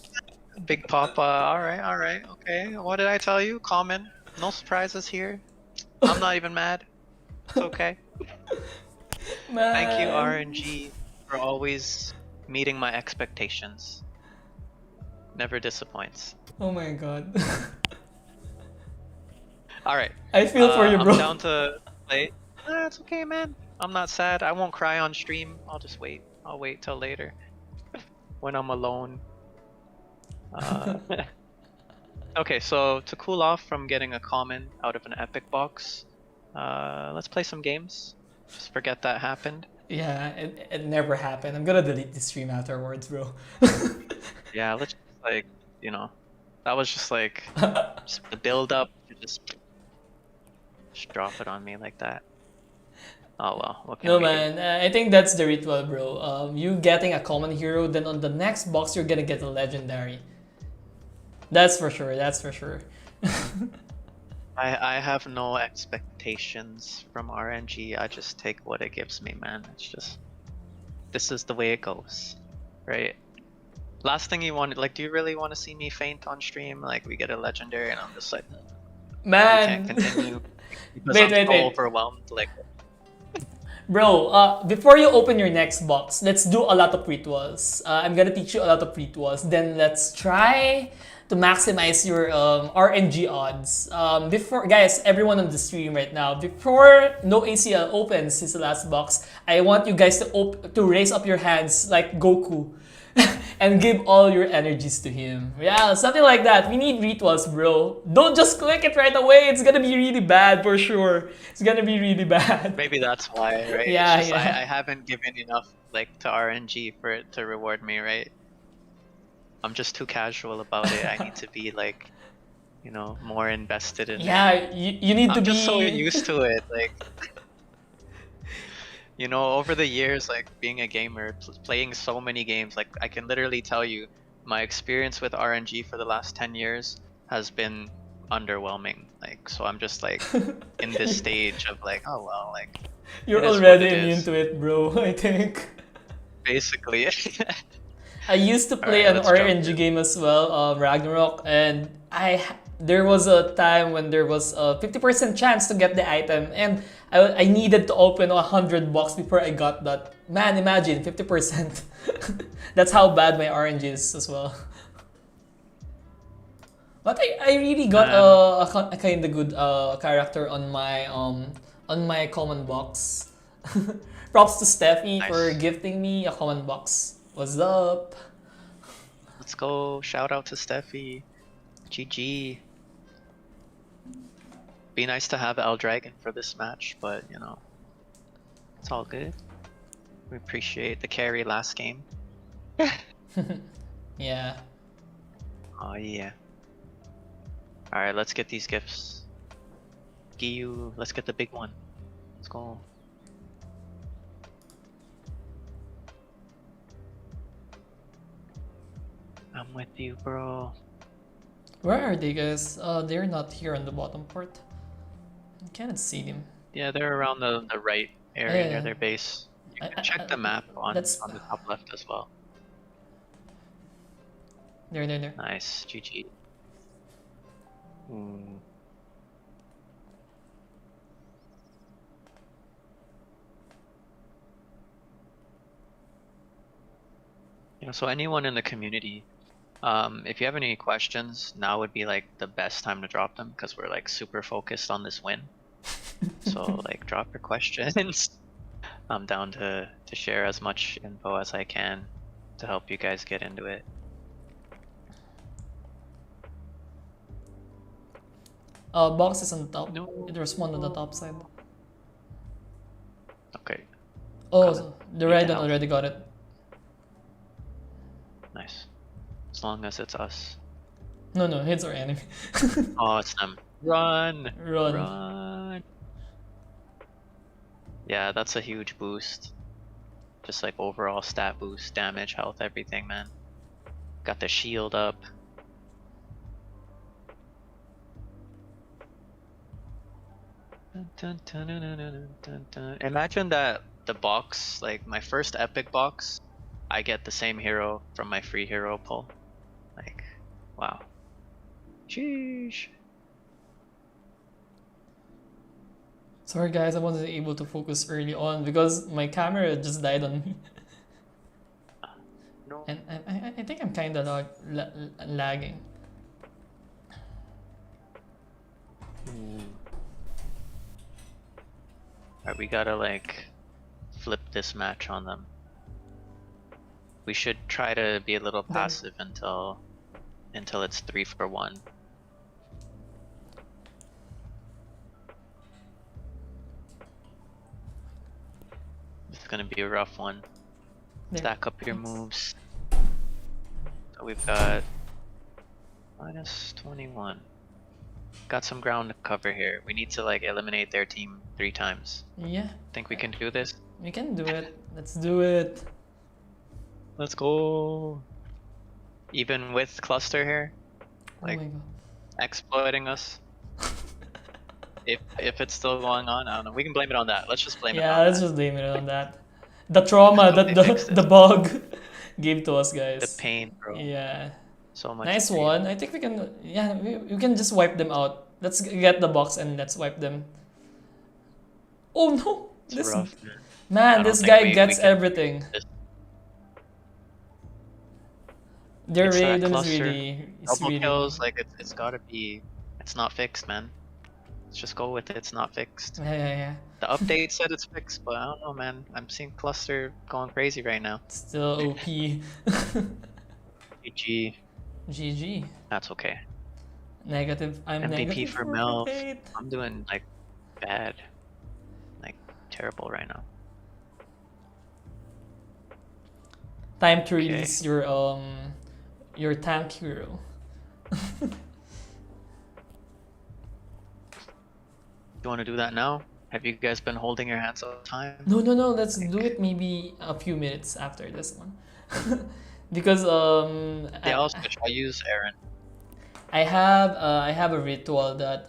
Big Papa, alright, okay. What did I tell you? Common. No surprises here. I'm not even mad. It's okay. Man. Thank you, RNG, for always meeting my expectations. Never disappoints. Oh my god. Alright. I feel for you, bro. I'm down to play. It's okay, man. I'm not sad. I won't cry on stream. I'll just wait. I'll wait till later. When I'm alone. Okay, so to cool off from getting a common out of an epic box, let's play some games. Just forget that happened. Yeah, it never happened. I'm gonna delete the stream afterwards, bro. Yeah, let's just like, that was just like just the build up. You just drop it on me like that. Oh well, what can No we man, I think that's the ritual, bro. You getting a common hero, then on the next box you're gonna get a legendary. That's for sure. That's for sure. I have no expectations from RNG. I just take what it gives me, man. It's just, this is the way it goes, right? Last thing you wanted, like, do you really want to see me faint on stream? Like, we get a legendary and I'm just like, Man. we can't continue because Wait, I'm so wait. overwhelmed. Like, Bro, before you open your next box, let's do a lot of rituals. I'm gonna teach you a lot of rituals. Then let's try to maximize your RNG odds. Before, guys, everyone on the stream right now, before No ACL opens his last box, I want you guys to raise up your hands like Goku. And give all your energies to him. Yeah, something like that. We need rituals, bro. Don't just click it right away. It's gonna be really bad for sure. It's gonna be really bad. maybe that's why, right? Yeah, It's just, yeah. I haven't given enough, like, to RNG for it to reward me, right? I'm just too casual about it. I need to be, like, more invested in it. Yeah, you need to I'm be. just so used to it, like... over the years, like being a gamer, playing so many games, like I can literally tell you my experience with RNG for the last 10 years has been underwhelming. Like, so I'm just like in this stage of like, oh well, like You're it is what already it immune is. to it, bro. I think. Basically. I used to All play right, an let's jump RNG in. game as well, Ragnarok, and there was a time when there was a 50% chance to get the item, and I needed to open 100 bucks before I got that. Man, imagine 50%. That's how bad my RNG is as well. But I really got a kind of good character on my common box. Props to Steffi for Nice. gifting me a common box. What's up? Let's go. Shout out to Steffi. GG. Be nice to have El Dragon for this match, but you know, it's all good. We appreciate the carry last game. Yeah. Oh yeah. Alright, let's get these gifts. Giyu, let's get the big one. Let's go. I'm with you, bro. Where are they, guys? They're not here on the bottom part. I cannot see them. Yeah, they're around the right area near their base. You can check the map on That's the top left as well. there. Nice, GG. Yeah, so anyone in the community, if you have any questions, now would be like the best time to drop them because we're like super focused on this win. So like drop your questions. I'm down to share as much info as I can to help you guys get into it. Box is on the top. No. There's one on the top side. Okay, Oh, so the Need red the one help. already got it. Nice. As long as it's us. No, it's our enemy. Oh, it's them. Run! Run. Run! Yeah, that's a huge boost. Just like overall stat boost, damage, health, everything, man. Got the shield up. Imagine that the box, like my first epic box, I get the same hero from my free hero pull. Like, wow. Sheesh. Sorry guys, I wasn't able to focus early on because my camera just died on me. No. And I think I'm kind of lagging. Alright, we gotta like flip this match on them. We should try to be a little passive until it's 3-for-1. It's gonna be a rough one. Stack up your moves. So we've got -21. Got some ground to cover here. We need to like eliminate their team 3 times. Yeah. Think we can do this? We can do it. Let's do it. Let's go. Even with cluster here, like oh my god. exploiting us. If it's still going on, I don't know. We can blame it on that. Let's just blame it on Yeah, let's that. just blame it on that. The trauma that the bug gave to us, guys. The pain, bro. Yeah. So much Nice pain. one. I think we can. Yeah, we can just wipe them out. Let's get the box and let's wipe them. Oh no! It's rough, man, this guy gets everything. Their It's that Raiden is cluster. really. Double kills, like it's gotta be. It's not fixed, man. Let's just go with it. It's not fixed. Yeah. The update said it's fixed, but I don't know, man. I'm seeing cluster going crazy right now. Still OP. GG. GG. That's okay. Negative. I'm MVP negative for Mel. I'm doing like bad, like terrible right now. Time to release your tank hero. You want to do that now? Have you guys been holding your hands all the time? No. Let's do it maybe a few minutes after this one, because Yeah, also should I use Aaron? I have a ritual that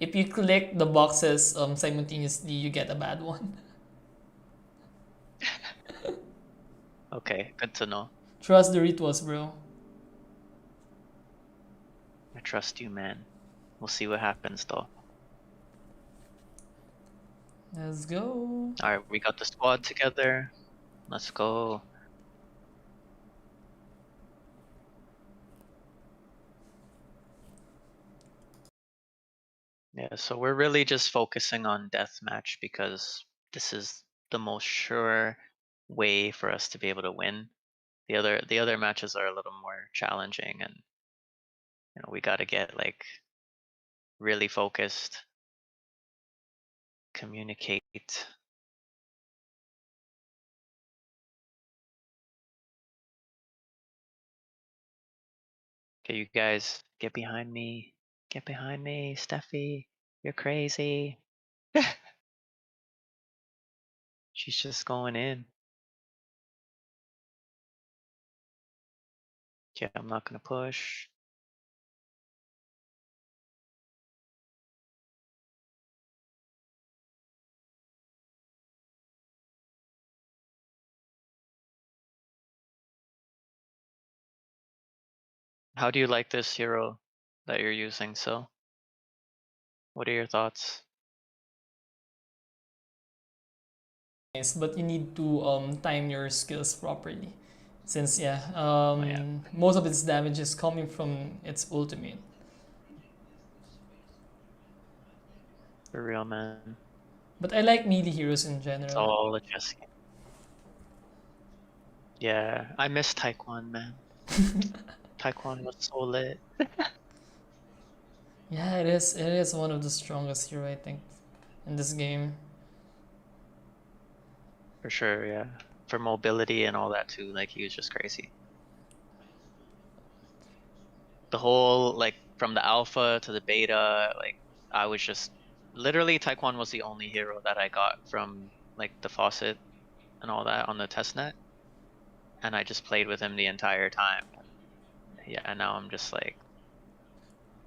if you click the boxes simultaneously, you get a bad one. Okay, good to know. Trust the rituals, bro. I trust you, man. We'll see what happens though. Let's go. Alright, we got the squad together. Let's go. Yeah, so we're really just focusing on deathmatch because this is the most sure way for us to be able to win. The other matches are a little more challenging, and we got to get like really focused, communicate. Okay, you guys, get behind me. Get behind me, Steffi. You're crazy. She's just going in. Yeah, I'm not gonna push. How do you like this hero that you're using, Syl? What are your thoughts? Nice, but you need to time your skills properly. Since yeah, Oh yeah, most of its damage is coming from its ultimate. for real, man. But I like melee heroes in It's general. all a chess game. Yeah, I miss Taekwon, man. Taekwon was so lit. Yeah, it is. It is one of the strongest hero I think in this game. For sure, yeah. For mobility and all that too, like he was just crazy. The whole like from the alpha to the beta, like I was just literally Taekwon was the only hero that I got from like the faucet and all that on the testnet, and I just played with him the entire time. Yeah, and now I'm just like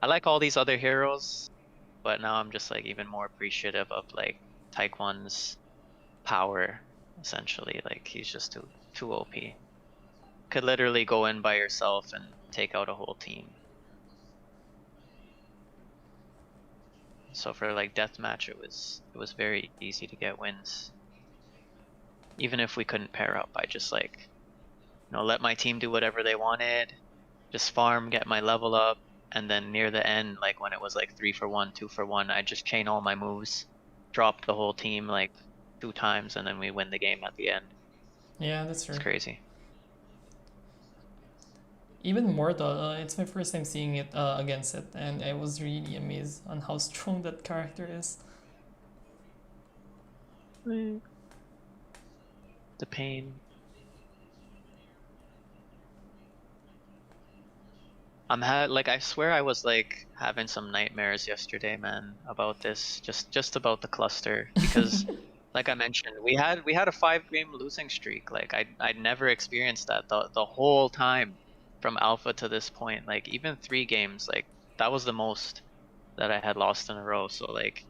I like all these other heroes, but now I'm just like even more appreciative of like Taekwon's power essentially. Like he's just too OP. Could literally go in by yourself and take out a whole team. So for like deathmatch, it was very easy to get wins. Even if we couldn't pair up, I just like let my team do whatever they wanted, just farm, get my level up, and then near the end, like when it was like 3 for 1, 2 for 1, I just chain all my moves, drop the whole team like 2 times, and then we win the game at the end. Yeah, that's It's true. crazy. Even Mortal, it's my first time seeing it against it, and I was really amazed on how strong that character is. Mm. The pain. Like I swear I was like having some nightmares yesterday, man, about this, just about the cluster because like I mentioned, we had a 5 game losing streak. Like I'd never experienced that the whole time from alpha to this point. Like even 3 games, like that was the most that I had lost in a row. So like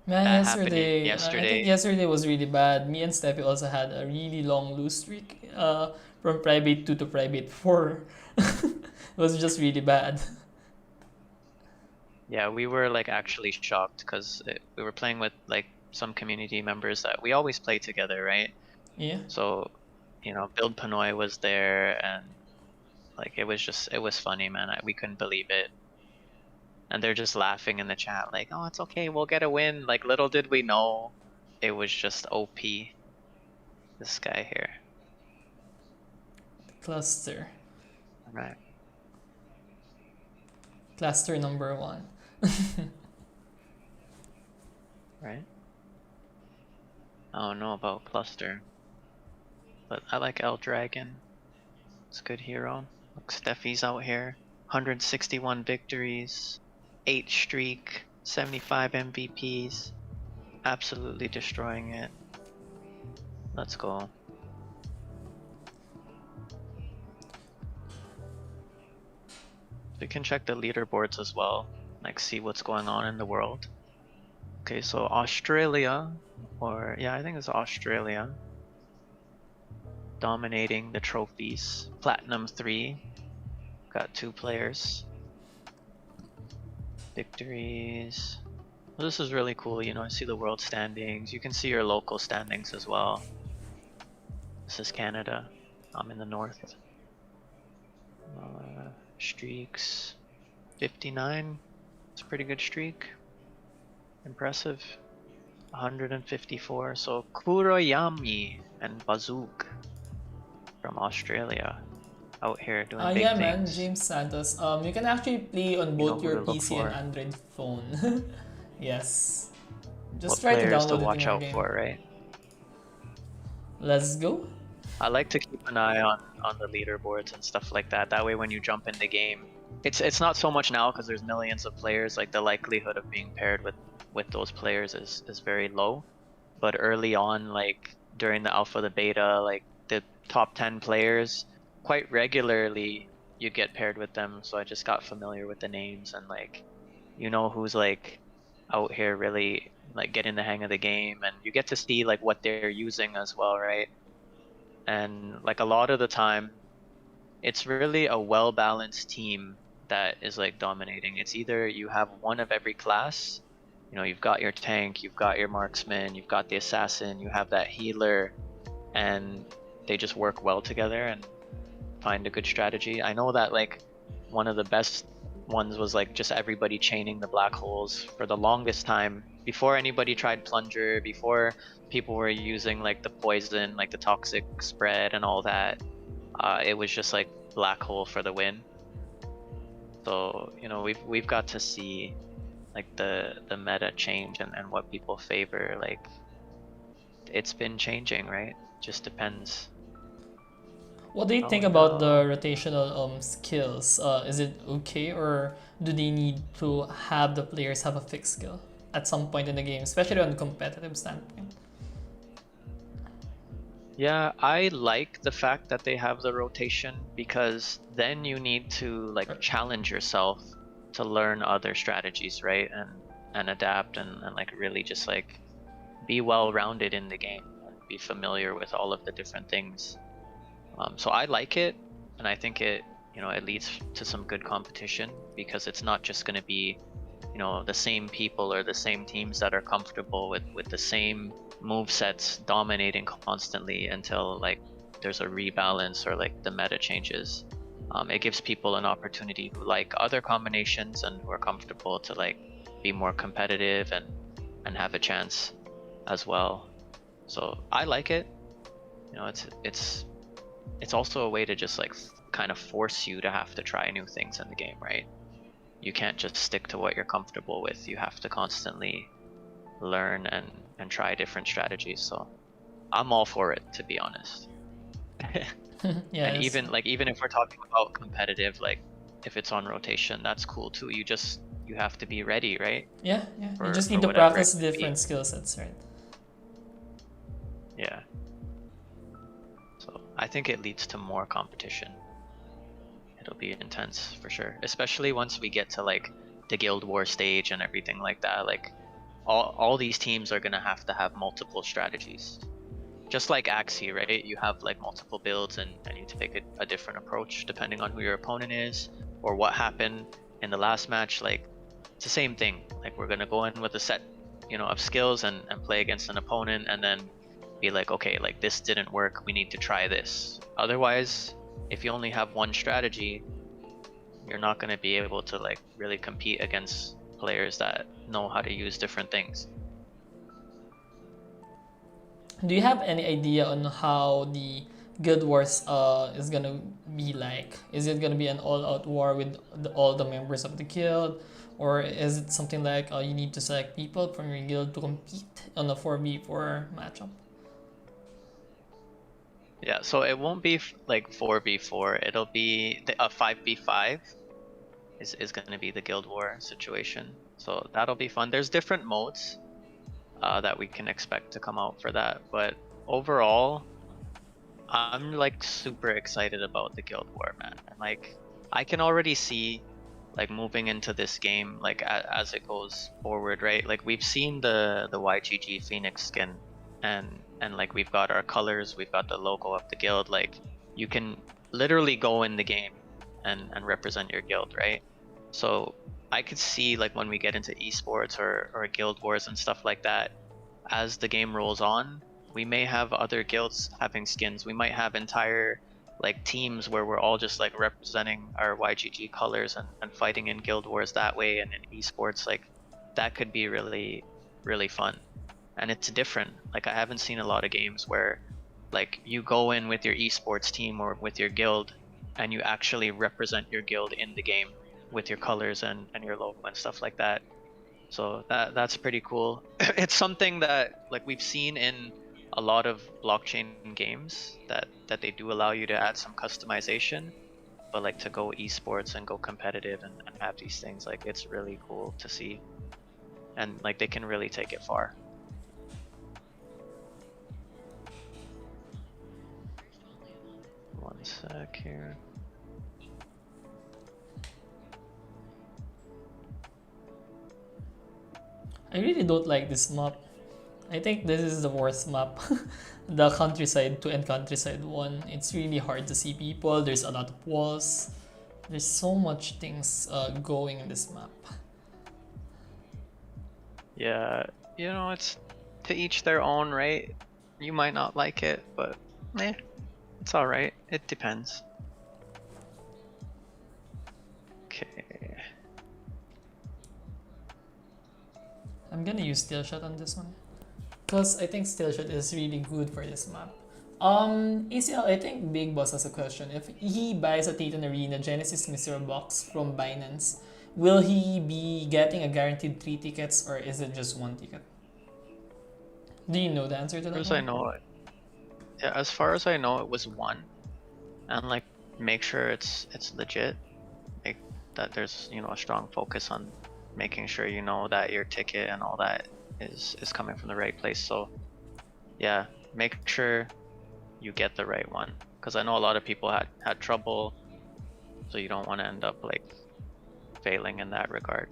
Man, that happened yesterday, I think yesterday. yesterday was really bad. Me and Steffi also had a really long lose streak from Private 2 to Private 4. It was just really bad. Yeah, we were like actually shocked because we were playing with like some community members that we always play together, right? Yeah. So, Build Panoy was there, and like it was funny, man. We couldn't believe it. And they're just laughing in the chat, like, "Oh, it's okay, we'll get a win." Like, little did we know, it was just OP. This guy here. Cluster. All right, Cluster number 1. right. I don't know about Cluster, but I like El Dragon. It's a good hero. Look, Steffi's out here. 161 victories, 8 streak, 75 MVPs. Absolutely destroying it. Let's go. We can check the leaderboards as well, like see what's going on in the world. Okay, so Australia, or yeah, I think it's Australia, dominating the trophies. Platinum 3, got 2 players. Victories. Well, this is really cool, you know, I see the world standings. You can see your local standings as well. This is Canada. I'm in the north. Streaks. 59. It's a pretty good streak. Impressive. 154. So Kuroyami and Bazook from Australia out here doing big Yeah, man, things. James Santos. You can actually play on You know both who your to look PC and for. Android phone. Yes. Just What try to players to download it in watch your out game. for, right? Let's go. I like to keep an eye on the leaderboards and stuff like that. That way when you jump in the game, it's not so much now because there's millions of players, like the likelihood of being paired with those players is very low. But early on, like during the alpha, the beta, like the top 10 players, quite regularly you get paired with them. So I just got familiar with the names and like, you know who's like out here really like getting the hang of the game, and you get to see like what they're using as well, right? And like a lot of the time, it's really a well-balanced team that is like dominating. It's either you have one of every class, you know, you've got your tank, you've got your marksman, you've got the assassin, you have that healer, and they just work well together and find a good strategy. I know that like one of the best ones was like just everybody chaining the black holes for the longest time before anybody tried plunger, before people were using like the poison, like the toxic spread and all that. It was just like black hole for the win. So you know we've got to see like the meta change and what people favor. Like it's been changing, right? Just depends. What do you Oh think about the no. rotational skills? Is it okay, or do they need to have the players have a fixed skill at some point in the game, especially on a competitive standpoint? Yeah, I like the fact that they have the rotation because then you need to like challenge yourself to learn other strategies, right? And adapt and like really just like be well rounded in the game and be familiar with all of the different things. So I like it, and I think it, you know, it leads to some good competition because it's not just going to be, you know, the same people or the same teams that are comfortable with the same move sets dominating constantly until like there's a rebalance or like the meta changes. It gives people an opportunity who like other combinations and who are comfortable to like be more competitive and have a chance as well. So I like it. You know, it's also a way to just like kind of force you to have to try new things in the game, right? You can't just stick to what you're comfortable with. You have to constantly learn and try different strategies. So I'm all for it, to be honest. And Yes. even if we're talking about competitive, like if it's on rotation, that's cool too. You have to be ready, right? Yeah, yeah. You just For need to whatever it practice may be. different skill sets, right? Yeah. So I think it leads to more competition. It'll be intense for sure, especially once we get to like the Guild War stage and everything like that. Like all these teams are gonna have to have multiple strategies. Just like Axie, right? You have like multiple builds and you take a different approach depending on who your opponent is or what happened in the last match. Like it's the same thing. Like we're gonna go in with a set, you know, of skills and play against an opponent and then be like, okay, like this didn't work, we need to try this. Otherwise, if you only have one strategy, you're not gonna be able to like really compete against players that know how to use different things. Do you have any idea on how the Guild Wars is gonna be like? Is it gonna be an all-out war with all the members of the guild, or is it something like you need to select people from your guild to compete on a 4v4 matchup? Yeah, so it won't be like 4v4, it'll be a 5v5 is going to be the Guild War situation. So that'll be fun. There's different modes that we can expect to come out for that, but overall, I'm like super excited about the Guild War, man. Like I can already see like moving into this game, like as it goes forward, right? Like we've seen the YGG Phoenix skin, and like we've got our colors, we've got the logo of the guild. Like you can literally go in the game and represent your guild, right? So I could see like when we get into esports or guild wars and stuff like that, as the game rolls on, we may have other guilds having skins. We might have entire like teams where we're all just like representing our YGG colors and fighting in guild wars that way, and in esports, like that could be really, really fun. And it's different. Like I haven't seen a lot of games where like you go in with your esports team or with your guild and you actually represent your guild in the game with your colors and your logo and stuff like that. So that's pretty cool. It's something that like we've seen in a lot of blockchain games that they do allow you to add some customization, but like to go esports and go competitive and have these things, like it's really cool to see. And like they can really take it far. One sec here. I really don't like this map. I think this is the worst map. The countryside 2 and countryside 1. It's really hard to see people. There's a lot of walls. There's so much things going in this map. Yeah, you know, it's to each their own, right? You might not like it, but it's alright. It depends. Okay. I'm gonna use Steel Shot on this one, because I think Steel Shot is really good for this map. ACL, I think Big Boss has a question. If he buys a THETAN Arena Genesis Mystery Box from Binance, will he be getting a guaranteed 3 tickets, or is it just 1 ticket? Do you know the answer to that? As far as I know, yeah, as far as I know, it was 1, and like make sure it's legit, like that there's, you know, a strong focus on making sure you know that your ticket and all that is coming from the right place. So yeah, make sure you get the right one, because I know a lot of people had trouble, so you don't want to end up like failing in that regard.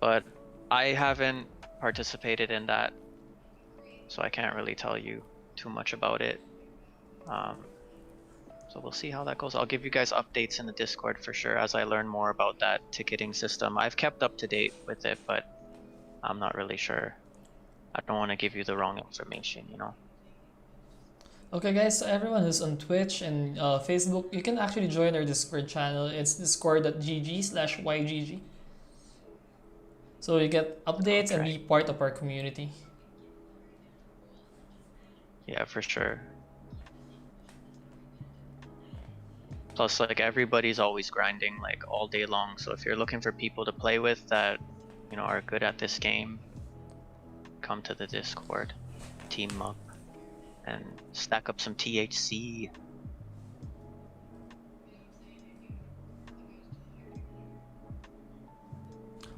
But I haven't participated in that, so I can't really tell you too much about it. So we'll see how that goes. I'll give you guys updates in the Discord for sure as I learn more about that ticketing system. I've kept up to date with it, but I'm not really sure. I don't want to give you the wrong information, you know. Okay guys, so everyone who's on Twitch and Facebook, you can actually join our Discord channel. It's discord.gg/YGG. So you get updates and be part of our community. Yeah, for sure. Plus, like, everybody's always grinding like all day long, so if you're looking for people to play with that, you know, are good at this game, come to the Discord, team up, and stack up some THC.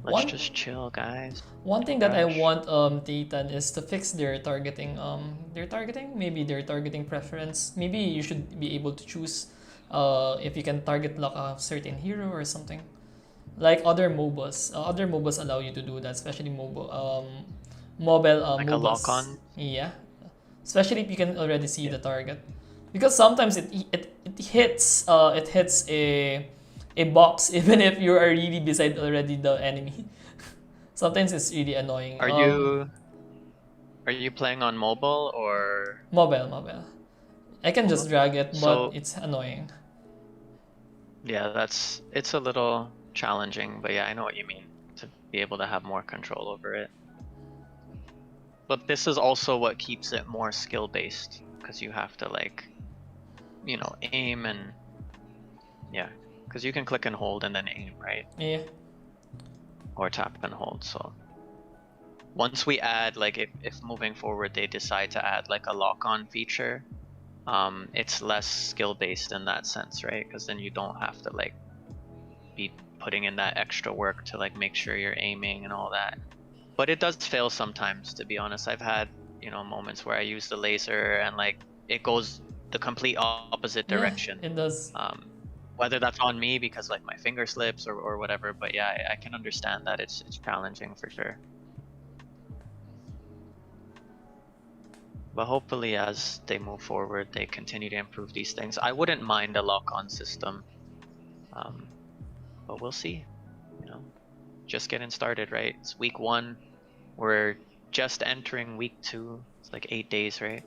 Let's just chill, guys. One thing that I want THETAN is to fix their targeting. Maybe their targeting preference. Maybe you should be able to choose if you can target lock a certain hero or something. Like other MOBAs. Other MOBAs allow you to do that, especially mobile like MOBAs. a lock on? Yeah. Especially if you can already see the target. Because sometimes it hits a box even if you are really beside already the enemy. Sometimes it's really annoying. Are you playing on mobile or mobile? I can just drag it, but it's annoying. Yeah, it's a little challenging, but yeah, I know what you mean, to be able to have more control over it. But this is also what keeps it more skill based, because you have to, like, you know, aim and yeah, because you can click and hold and then aim, right? Yeah. Or tap and hold. So once we add, like, if moving forward they decide to add like a lock-on feature, it's less skill based in that sense, right? Because then you don't have to like be putting in that extra work to like make sure you're aiming and all that. But it does fail sometimes, to be honest. I've had, you know, moments where I use the laser and like it goes the complete opposite direction. Yeah, it does. whether that's on me because like my finger slips or whatever, but yeah, I can understand that it's challenging for sure. But hopefully as they move forward, they continue to improve these things. I wouldn't mind a lock-on system, but we'll see. You know, just getting started, right? It's week 1. We're just entering week 2. It's like 8 days, right?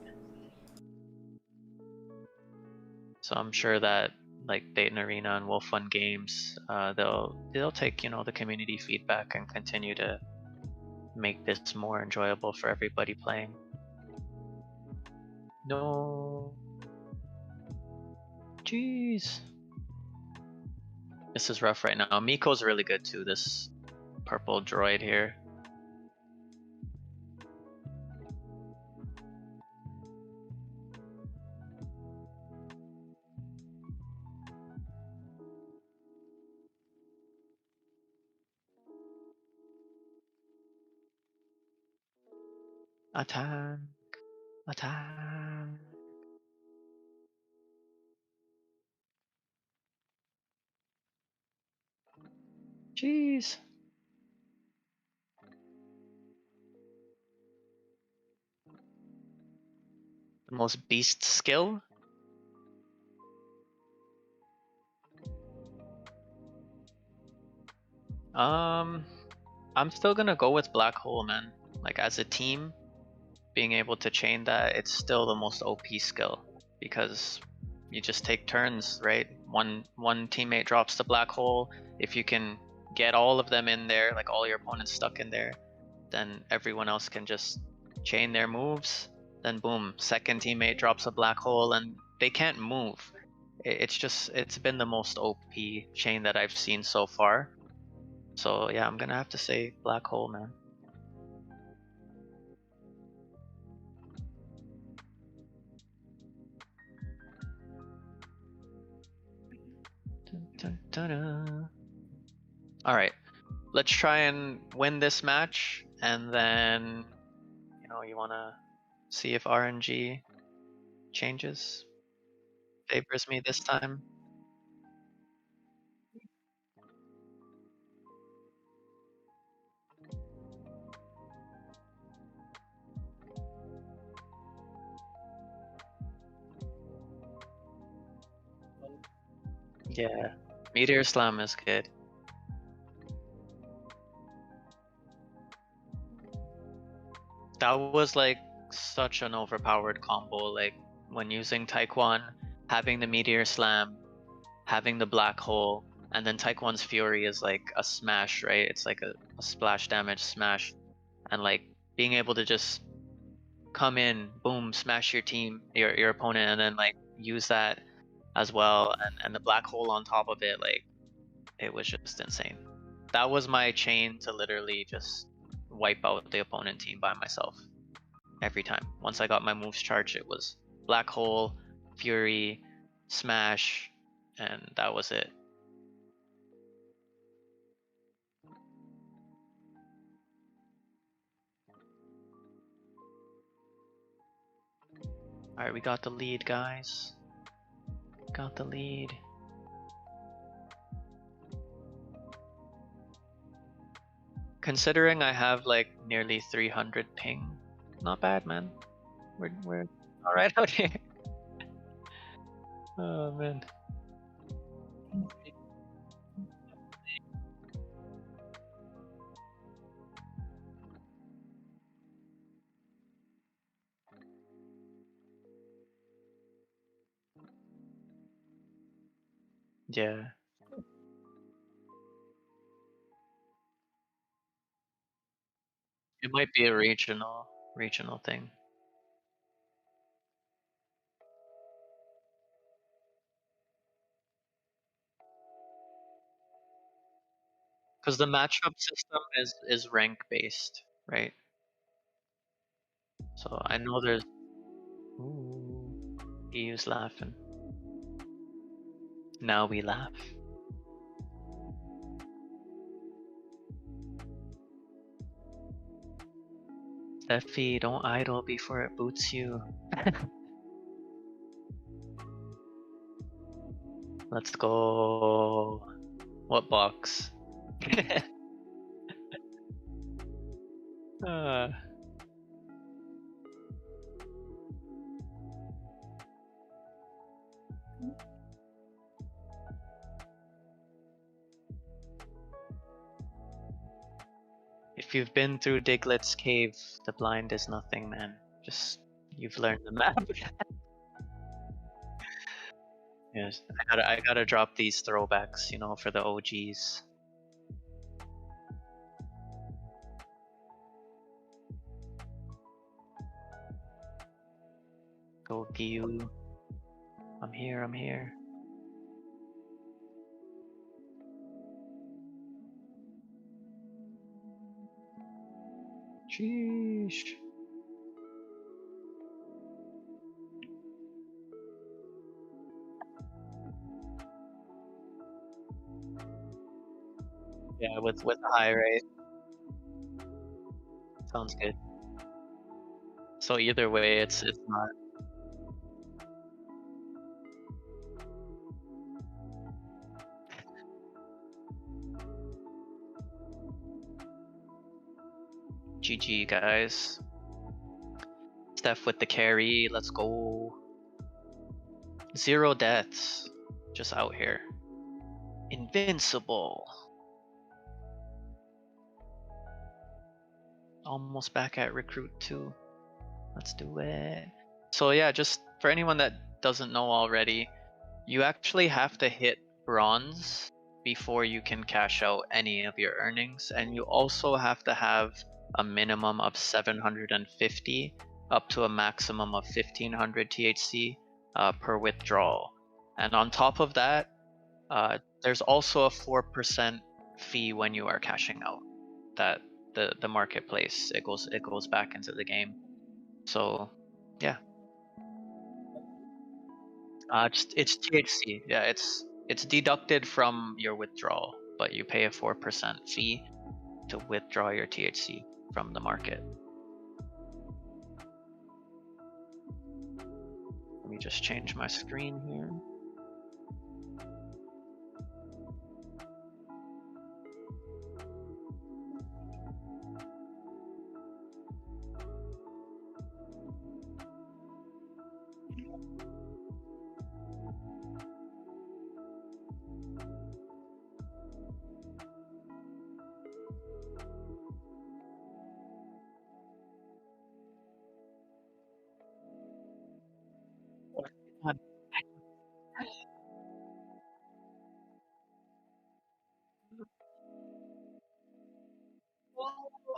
So I'm sure that like THETAN Arena and Wolf Fun Games, they'll take, you know, the community feedback and continue to make this more enjoyable for everybody playing. No. Jeez. This is rough right now. Miko's really good too, this purple droid here. Attack. Attack. Jeez. The most beast skill? I'm still gonna go with Black Hole, man. Like as a team, being able to chain that, it's still the most OP skill because you just take turns, right? One teammate drops the Black Hole. If you can get all of them in there, like all your opponents stuck in there, then everyone else can just chain their moves. Then boom, second teammate drops a Black Hole and they can't move. It's been the most OP chain that I've seen so far. So yeah, I'm gonna have to say Black Hole, man. Dun, dun, dun. All right, let's try and win this match, and then you wanna see if RNG changes, favors me this time. Yeah, Meteor Slam is good. That was like such an overpowered combo, like when using Taekwon, having the Meteor Slam, having the Black Hole, and then Taekwon's Fury is like a smash, right? It's like a splash damage smash, and like being able to just come in, boom, smash your opponent, and then like use that as well, and the Black Hole on top of it, like it was just insane. That was my chain to literally just wipe out the opponent team by myself every time. Once I got my moves charged, it was Black Hole, Fury, Smash, and that was it. Alright, we got the lead, guys. Got the lead. Considering I have like nearly 300 ping, not bad, man. We're all right out here. Oh man. Yeah. It might be a regional thing. Because the matchup system is rank based, right? So I know there's. Ooh, EU's laughing. Now we laugh. Steffi, don't idle before it boots you. Let's go. What box? uh, if you've been through Diglett's cave, the blind is nothing, man. Just you've learned the map. Yes, I gotta drop these throwbacks, you know, for the OGs. Go Gyu. I'm here, I'm here. Sheesh. Yeah, with a high rate. Sounds good. So either way, it's not. GG, guys. Steph with the carry. Let's go. 0 deaths. Just out here. Invincible. Almost back at recruit 2. Let's do it. So yeah, just for anyone that doesn't know already, you actually have to hit bronze before you can cash out any of your earnings, and you also have to have a minimum of 750 up to a maximum of 1500 THC per withdrawal. And on top of that, there's also a 4% fee when you are cashing out. That the marketplace, it goes back into the game. So yeah, it's THC. Yeah, it's deducted from your withdrawal, but you pay a 4% fee to withdraw your THC from the market. Let me just change my screen here. God.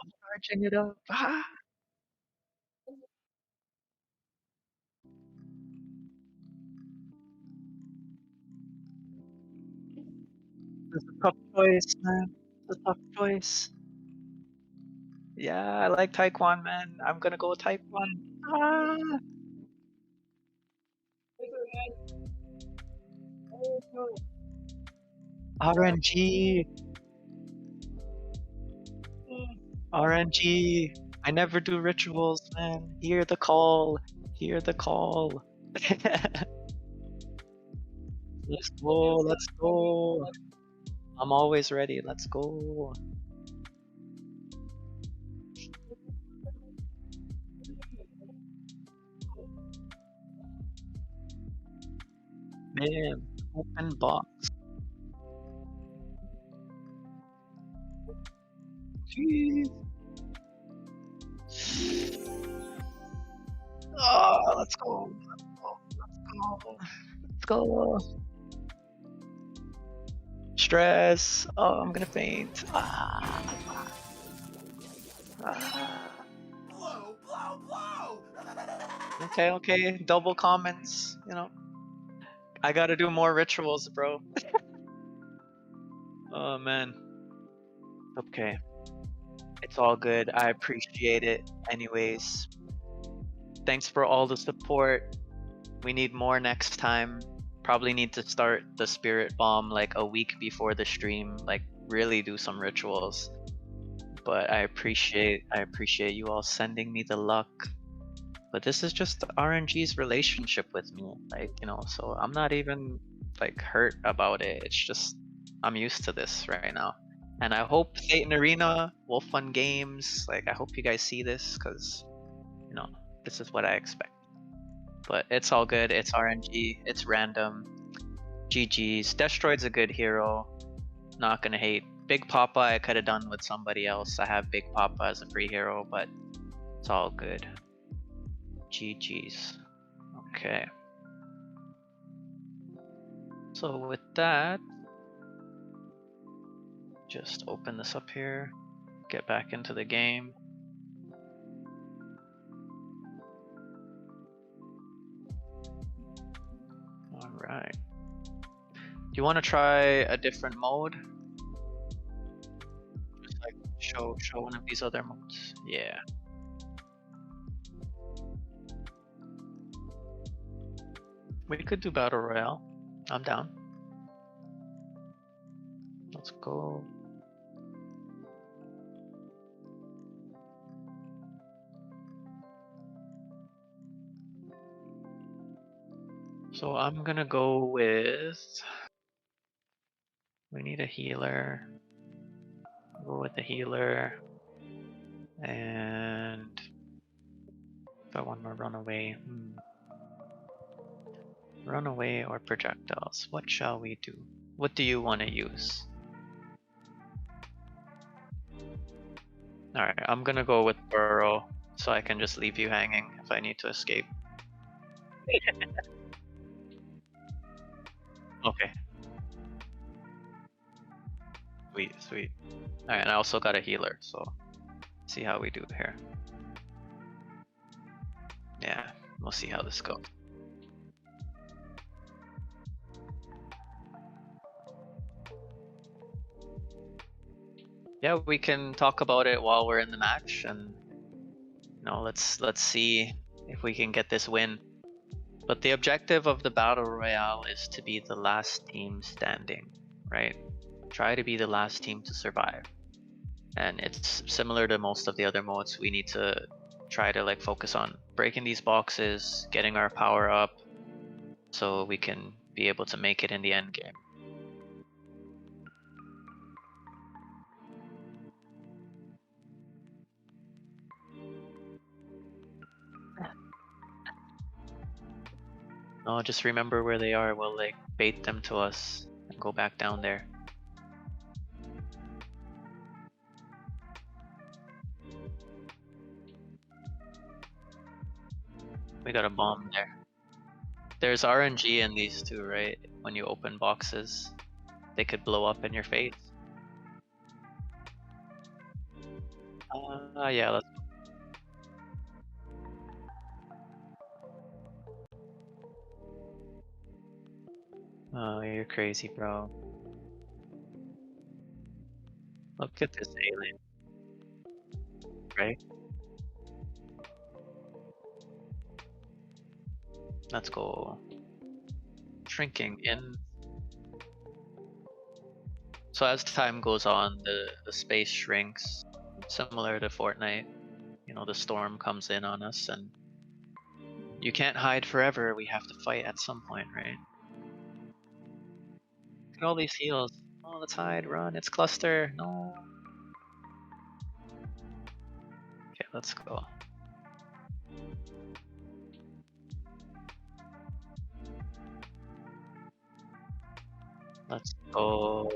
I'm charging it up. Ah! It's a tough choice, man. It's a tough choice. Yeah, I like Taekwon, man. I'm gonna go Taekwon. Ah! RNG. RNG. I never do rituals, man. Hear the call. Hear the call. Let's go. Let's go. I'm always ready. Let's go. Man, open box. Jeez. Oh, let's go. Let's go. Let's go. Stress. Oh, I'm gonna faint. Ah. Ah. Okay, okay. Double commons, you know. I gotta do more rituals, bro. Oh, man. Okay. It's all good. I appreciate it. Anyways, thanks for all the support. We need more next time. Probably need to start the spirit bomb like a week before the stream. Like really do some rituals. But I appreciate you all sending me the luck. But this is just RNG's relationship with me. Like, you know, so I'm not even like hurt about it. It's just I'm used to this right now, and I hope THETAN Arena, Wolf Fun Games, like I hope you guys see this because you know this is what I expect. But it's all good. It's RNG. It's random. GG's. Destroyed's a good hero. Not gonna hate. Big Papa I could have done with somebody else. I have Big Papa as a free hero, but it's all good. GG's. Okay. So with that, just open this up here, get back into the game. All right. Do you want to try a different mode? Just like show one of these other modes. Yeah. We could do Battle Royale. I'm down. Let's go. So I'm gonna go with, we need a healer. I'll go with the healer. And if I want more runaway, runaway or projectiles, what shall we do? What do you want to use? Alright, I'm gonna go with burrow so I can just leave you hanging if I need to escape. Okay. Sweet, sweet. Alright, and I also got a healer, so see how we do here. Yeah, we'll see how this goes. Yeah, we can talk about it while we're in the match, and you know, let's see if we can get this win. But the objective of the Battle Royale is to be the last team standing, right? Try to be the last team to survive. And it's similar to most of the other modes. We need to try to like focus on breaking these boxes, getting our power up, so we can be able to make it in the end game. No, just remember where they are. We'll like bait them to us and go back down there. We got a bomb there. There's RNG in these two, right? When you open boxes, they could blow up in your face. Yeah, let's go. Oh, you're crazy, bro. Look at this alien, right? Let's go. Shrinking in. So as time goes on, the space shrinks, similar to Fortnite. You know, the storm comes in on us, and you can't hide forever. We have to fight at some point, right? Look at all these heals. Oh, let's hide, run. It's cluster. No. Okay, let's go. Let's go.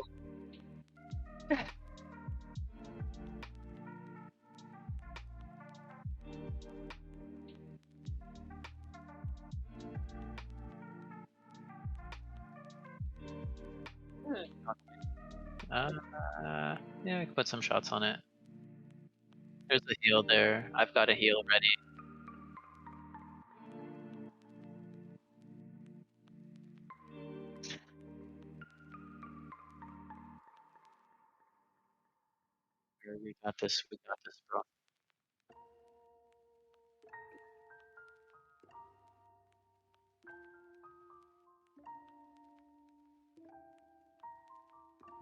Yeah, we can put some shots on it. There's a heal there. I've got a heal ready. We got this. We got this, bro.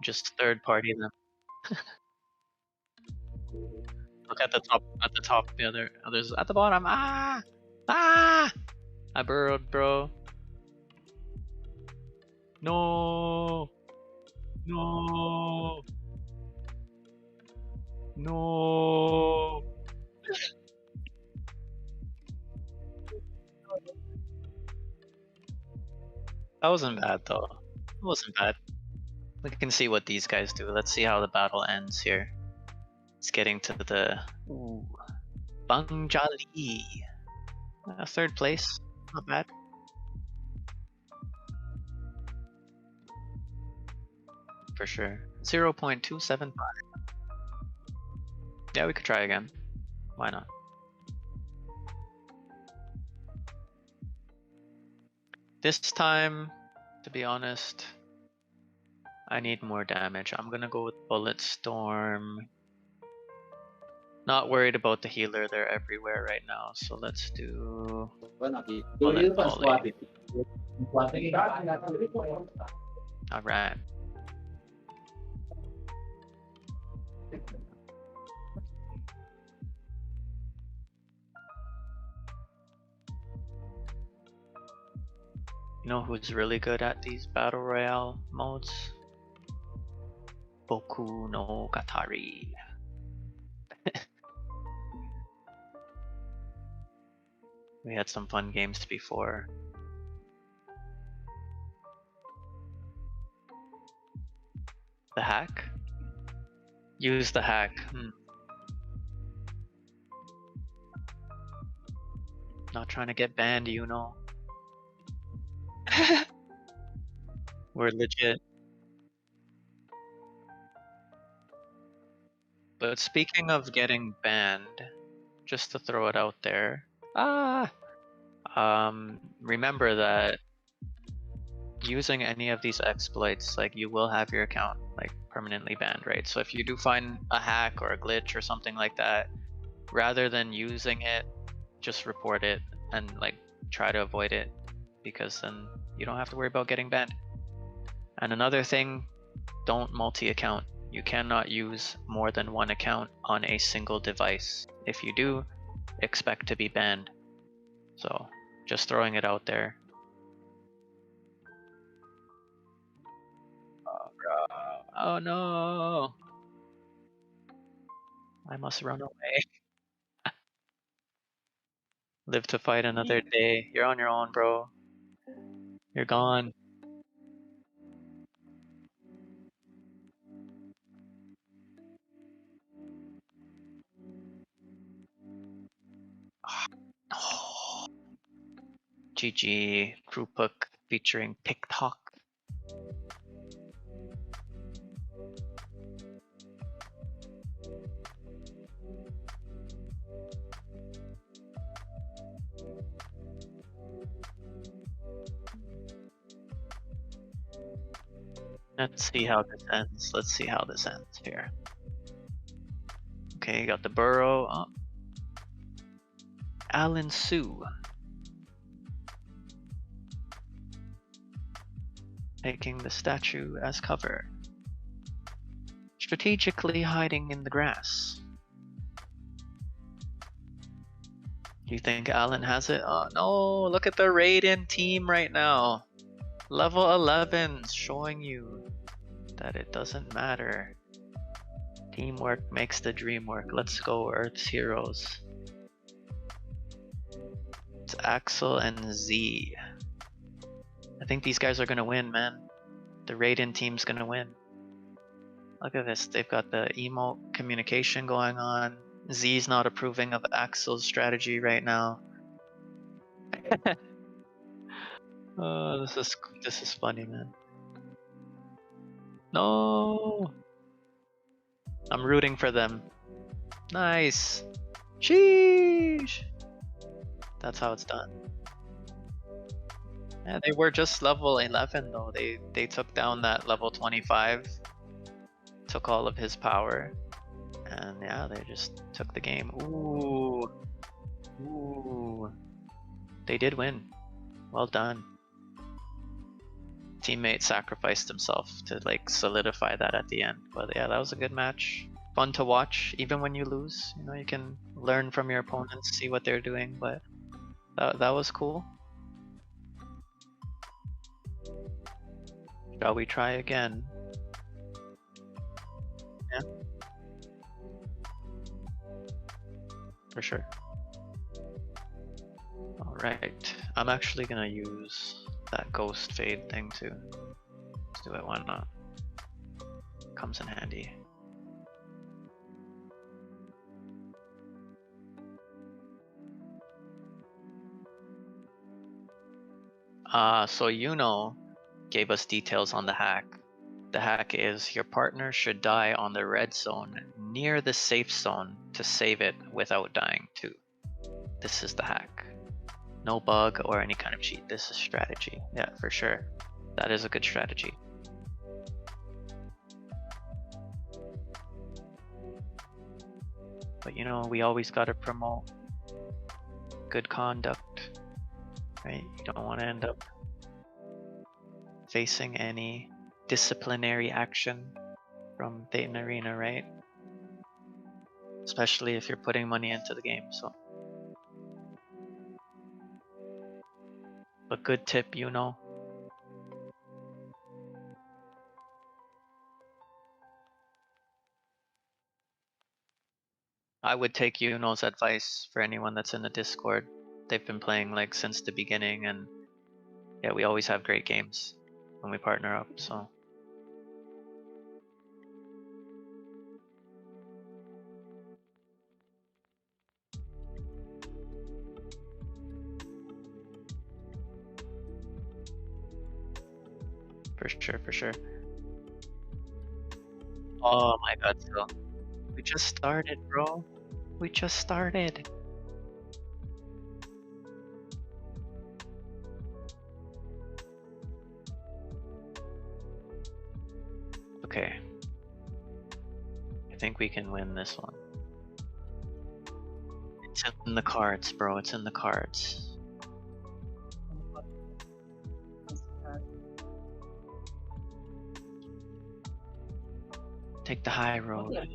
Just third party them. Look at the top. At the top. The others at the bottom. Ah! I burrowed, bro. No! No! No! That wasn't bad though. It wasn't bad. We can see what these guys do. Let's see how the battle ends here. It's getting to the ooh, Bangjali. Third place, not bad. For sure. 0.275. Yeah, we could try again. Why not? This time, to be honest, I need more damage. I'm gonna go with Bullet Storm. Not worried about the healer, they're everywhere right now. So let's do Bullet Volley. Alright. You know who's really good at these battle royale modes? Boku no Katari. We had some fun games before. The hack? Use the hack. Not trying to get banned, you know. We're legit. But speaking of getting banned, just to throw it out there, remember that using any of these exploits, like, you will have your account like permanently banned, right? So if you do find a hack or a glitch or something like that, rather than using it, just report it and like try to avoid it, because then you don't have to worry about getting banned. And another thing, don't multi-account. You cannot use more than one account on a single device. If you do, expect to be banned. So just throwing it out there. Oh, bro. Oh no! I must run away. Live to fight another day. You're on your own, bro. You're gone. Oh. GG. Krupuk featuring TikTok. Let's see how this ends. Let's see how this ends here. Okay, you got the burrow. Oh. Alan Sue. Taking the statue as cover. Strategically hiding in the grass. Do you think Alan has it? Oh no, look at the Raiden team right now. Level 11's showing you that it doesn't matter. Teamwork makes the dream work. Let's go, Earth's heroes. It's Axel and Z. I think these guys are gonna win, man. The Raiden team's gonna win. Look at this, they've got the emote communication going on. Z's not approving of Axel's strategy right now. Oh, this is funny, man. No! I'm rooting for them. Nice! Sheesh! That's how it's done. Yeah, they were just level 11 though. They took down that level 25. Took all of his power. And yeah, they just took the game. Ooh. Ooh. They did win. Well done. Teammate sacrificed himself to like solidify that at the end. But yeah, that was a good match. Fun to watch, even when you lose. You know, you can learn from your opponents, see what they're doing, but that was cool. Shall we try again? Yeah. For sure. Alright. I'm actually gonna use that ghost fade thing too. Let's do it, why not? Comes in handy. So gave us details on the hack. The hack is your partner should die on the red zone near the safe zone to save it without dying too. This is the hack. No bug or any kind of cheat. This is strategy. Yeah, for sure. That is a good strategy. But we always gotta promote good conduct, right? You don't want to end up facing any disciplinary action from THETAN Arena, right? Especially if you're putting money into the game, so. But good tip, I would take Yuno's advice for anyone that's in the Discord. They've been playing like since the beginning, and yeah, we always have great games when we partner up, so. For sure, for sure. Oh my god, Syl. We just started, bro. We just started. Okay. I think we can win this one. It's in the cards, bro. It's in the cards. Take the high road.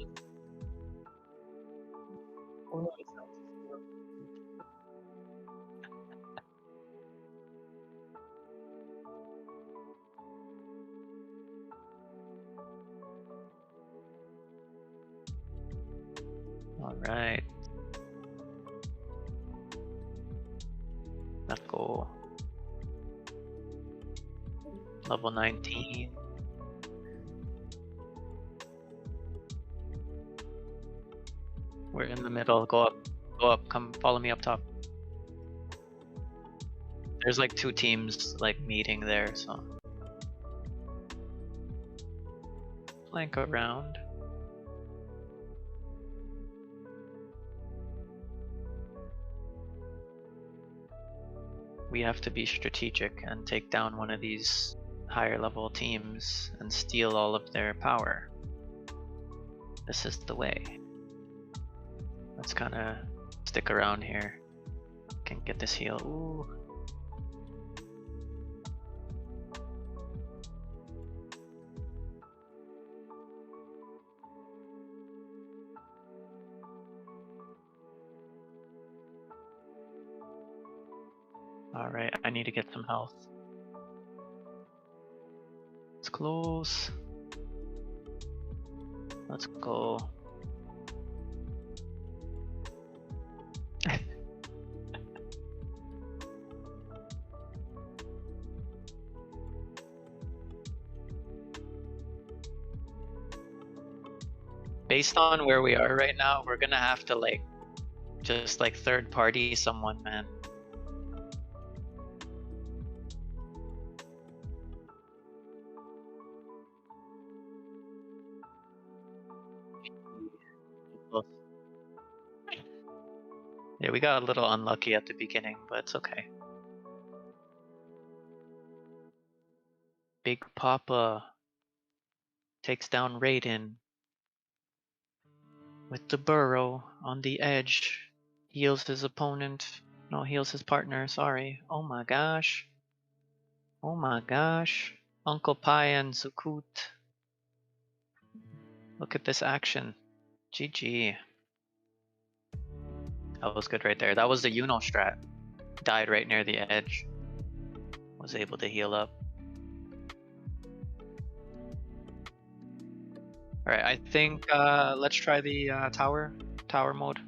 Alright. Let's go. Level 19. We're in the middle. Go up. Go up. Come follow me up top. There's like 2 teams like meeting there, so. Flank around. We have to be strategic and take down one of these higher level teams and steal all of their power. This is the way. Let's kind of stick around here. Can get this heal. Ooh. Alright, I need to get some health. It's close. Let's go. Based on where we are right now, we're gonna have to just third party someone, man. Yeah, we got a little unlucky at the beginning, but it's okay. Big Papa takes down Raiden with the burrow on the edge. Heals his opponent. No, heals his partner, sorry. Oh my gosh. Oh my gosh. Uncle Pai and Zukut. Look at this action. GG. That was good right there. That was the strat. Died right near the edge. Was able to heal up. Alright, I think let's try the tower mode.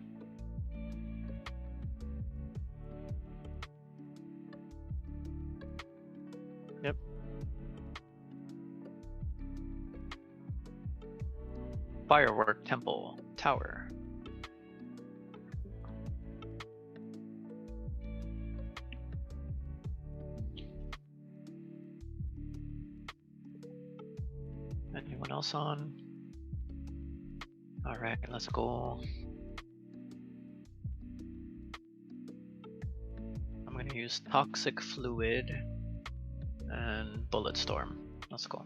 Yep. Firework Temple Tower. Anyone else on? Alright, let's go. I'm gonna use Toxic Fluid and Bullet Storm. Let's go.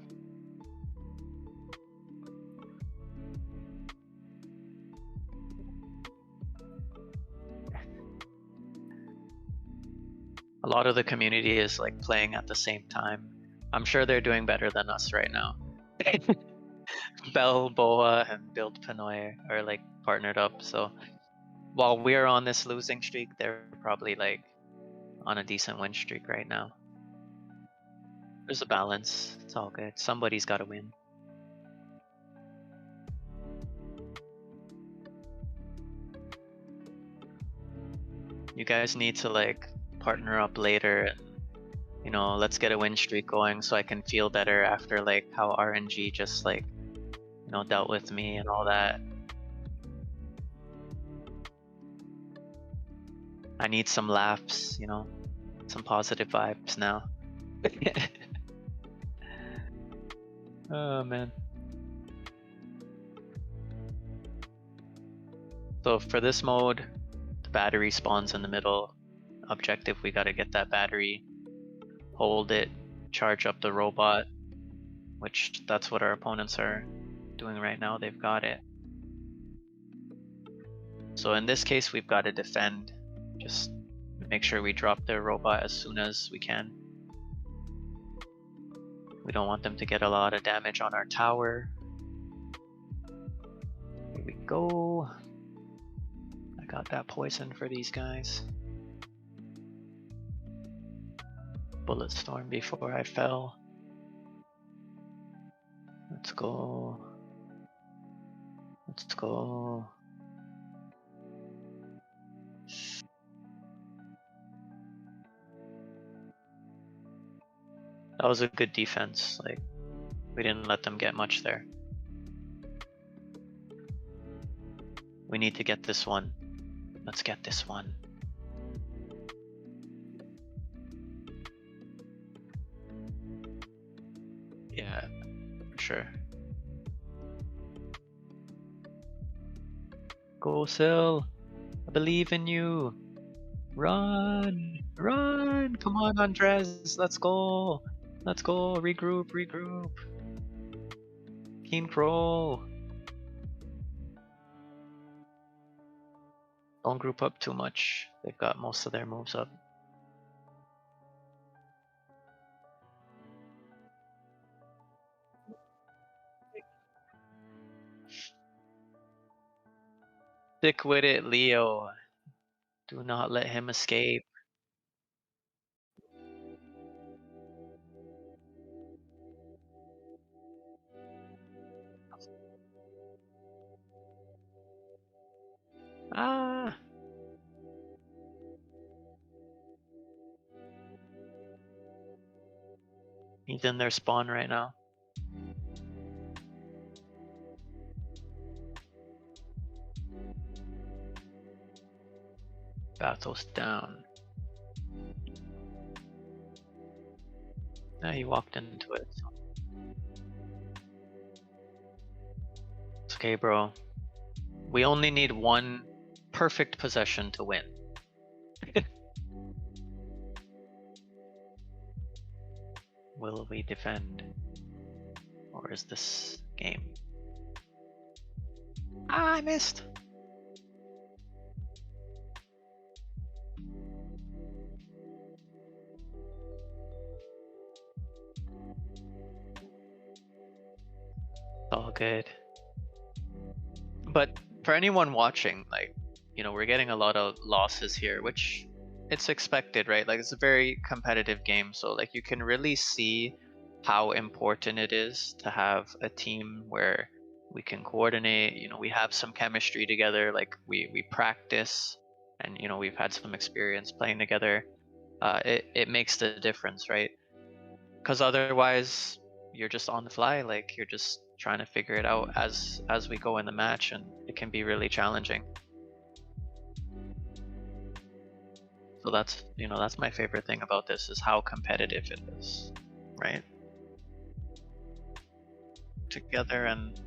A lot of the community is like playing at the same time. I'm sure they're doing better than us right now. Bell, Boa, and Build Pinoy are like partnered up, so while we're on this losing streak, they're probably like on a decent win streak right now. There's a balance. It's all good. Somebody's got to win. You guys need to like partner up later and, you know, let's get a win streak going so I can feel better after like how RNG just like, you know, dealt with me and all that. I need some laughs, you know, some positive vibes now. Oh man. So for this mode, the battery spawns in the middle. Objective, we gotta get that battery, hold it, charge up the robot, which that's what our opponents are doing right now. They've got it. So in this case, we've got to defend. Just make sure we drop their robot as soon as we can. We don't want them to get a lot of damage on our tower. Here we go. I got that poison for these guys. Bullet Storm before I fell. Let's go. Let's go. That was a good defense. Like, we didn't let them get much there. We need to get this one. Let's get this one. Yeah, for sure. Go, Syl. I believe in you. Run! Run! Come on, Andres. Let's go. Let's go. Regroup, regroup. Keen Crow. Don't group up too much. They've got most of their moves up. Stick with it, Leo. Do not let him escape. Ah! He's in their spawn right now. Battle's down. Ah, he walked into it. So. It's okay, bro. We only need one perfect possession to win. Will we defend? Or is this game? Ah, I missed! All good. But for anyone watching, like, you know, we're getting a lot of losses here, which it's expected, right? Like, it's a very competitive game, so like you can really see how important it is to have a team where we can coordinate, you know, we have some chemistry together, like we practice, and you know, we've had some experience playing together, it makes the difference, right? Because otherwise you're just on the fly, like you're just trying to figure it out as we go in the match, and it can be really challenging. So that's, you know, that's my favorite thing about this, is how competitive it is, right? Together, and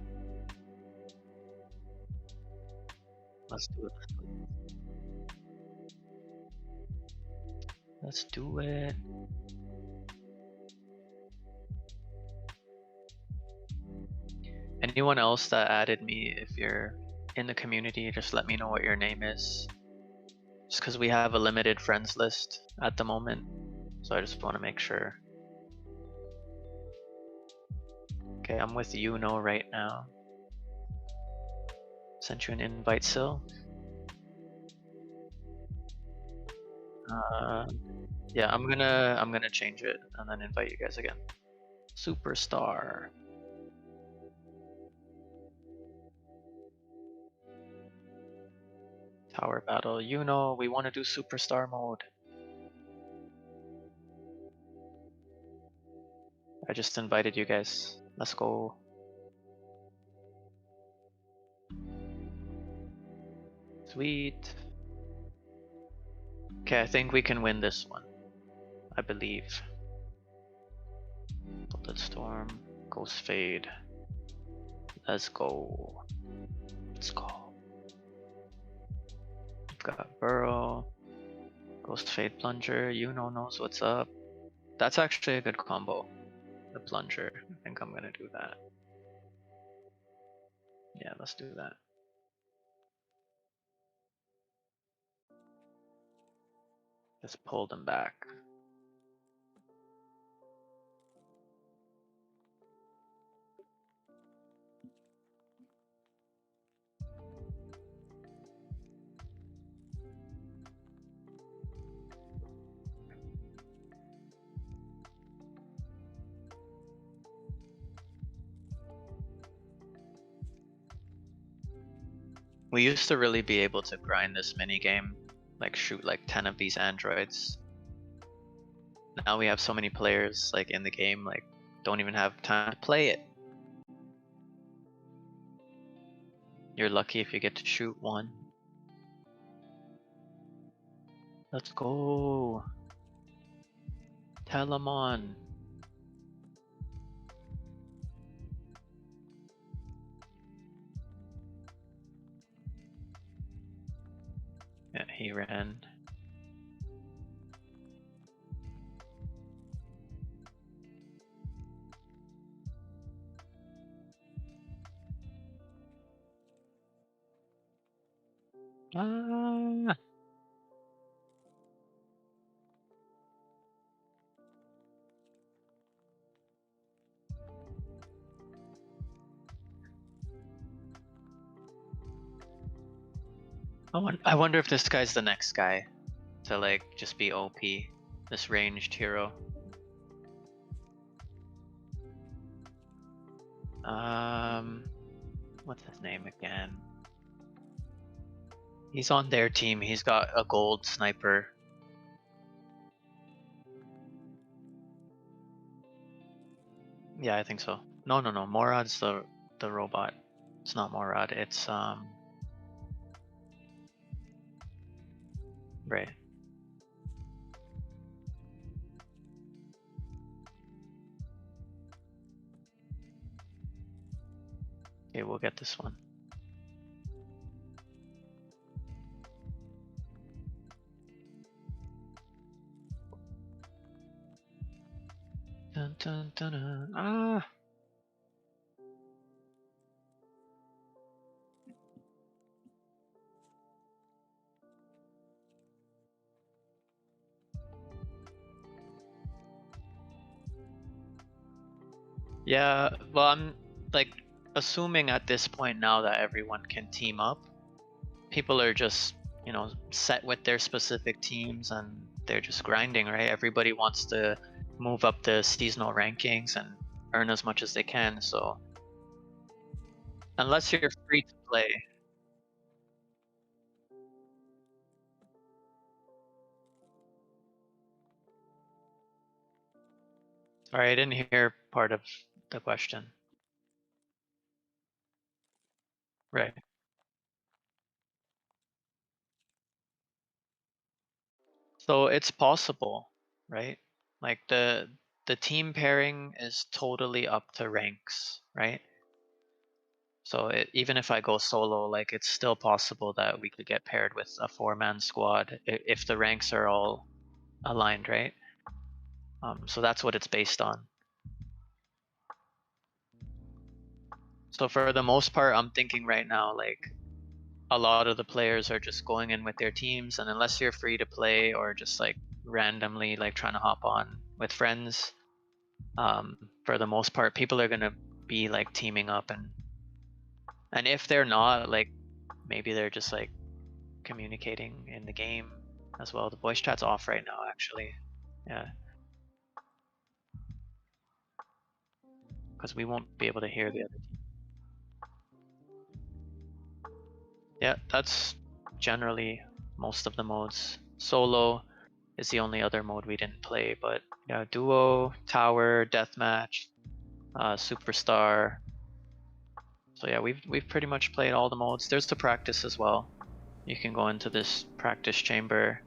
let's do it. Let's do it. Anyone else that added me, if you're in the community, just let me know what your name is. Just because we have a limited friends list at the moment, so I just want to make sure. Okay, I'm with N0ACLs right now. Sent you an invite, Syl. Yeah, I'm gonna change it and then invite you guys again. Superstar. Tower battle. You know, we want to do superstar mode. I just invited you guys. Let's go. Sweet. Okay, I think we can win this one. I believe. Bullet Storm. Ghost Fade. Let's go. Let's go. We've got Burrow. Ghost Fade Plunger. You know knows what's up. That's actually a good combo. The Plunger. I think I'm gonna do that. Yeah, let's do that. Just pull them back. We used to really be able to grind this mini game, like shoot like 10 of these androids. Now we have so many players like in the game, like don't even have time to play it. You're lucky if you get to shoot one. Let's go. Telemon. Yeah, he ran. Ah. I wonder if this guy's the next guy to like just be OP. This ranged hero. What's his name again? He's on their team. He's got a gold sniper. Yeah, I think so. No. Morad's the robot. It's not Morad. It's right. Okay, we'll get this one. Dun, dun, dun, dun. Ah. Yeah, well, I'm like assuming at this point now that everyone can team up. People are just, you know, set with their specific teams and they're just grinding, right? Everybody wants to move up the seasonal rankings and earn as much as they can. So Unless you're free to play. Sorry, I didn't hear part of the question. Right. So it's possible, right? Like the team pairing is totally up to ranks, right? So even if I go solo, like it's still possible that we could get paired with a 4-man squad if the ranks are all aligned, right? So that's what it's based on. So for the most part, I'm thinking right now, like a lot of the players are just going in with their teams, and unless you're free to play or just like randomly like trying to hop on with friends, for the most part, people are gonna be like teaming up, and if they're not, like maybe they're just like communicating in the game as well. The voice chat's off right now, actually. Yeah, because we won't be able to hear the other team. Yeah, that's generally most of the modes. Solo is the only other mode we didn't play, but yeah, duo, tower, deathmatch, superstar. So yeah, we've pretty much played all the modes. There's the practice as well. You can go into this practice chamber.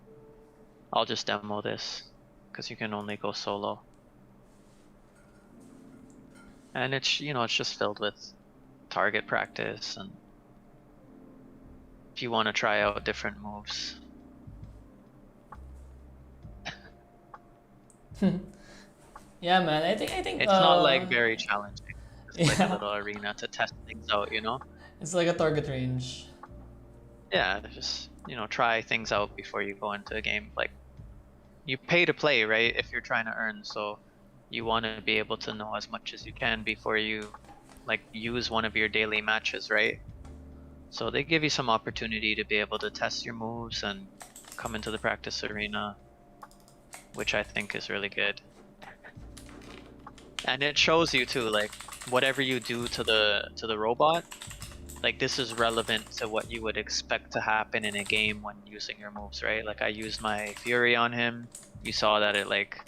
I'll just demo this because you can only go solo. And it's, it's just filled with target practice, and if you want to try out different moves. Yeah, man. I think It's not like very challenging. Just like a yeah, little arena to test things out. it's like a target range. Yeah, just, try things out before you go into a game. Like, you pay to play, right? If you're trying to earn, so you want to be able to know as much as you can before you like use one of your daily matches, right? So they give you some opportunity to be able to test your moves and come into the practice arena, which I think is really good. And it shows you too, like whatever you do to the robot, like this is relevant to what you would expect to happen in a game when using your moves, right? Like I used my Fury on him. You saw that it like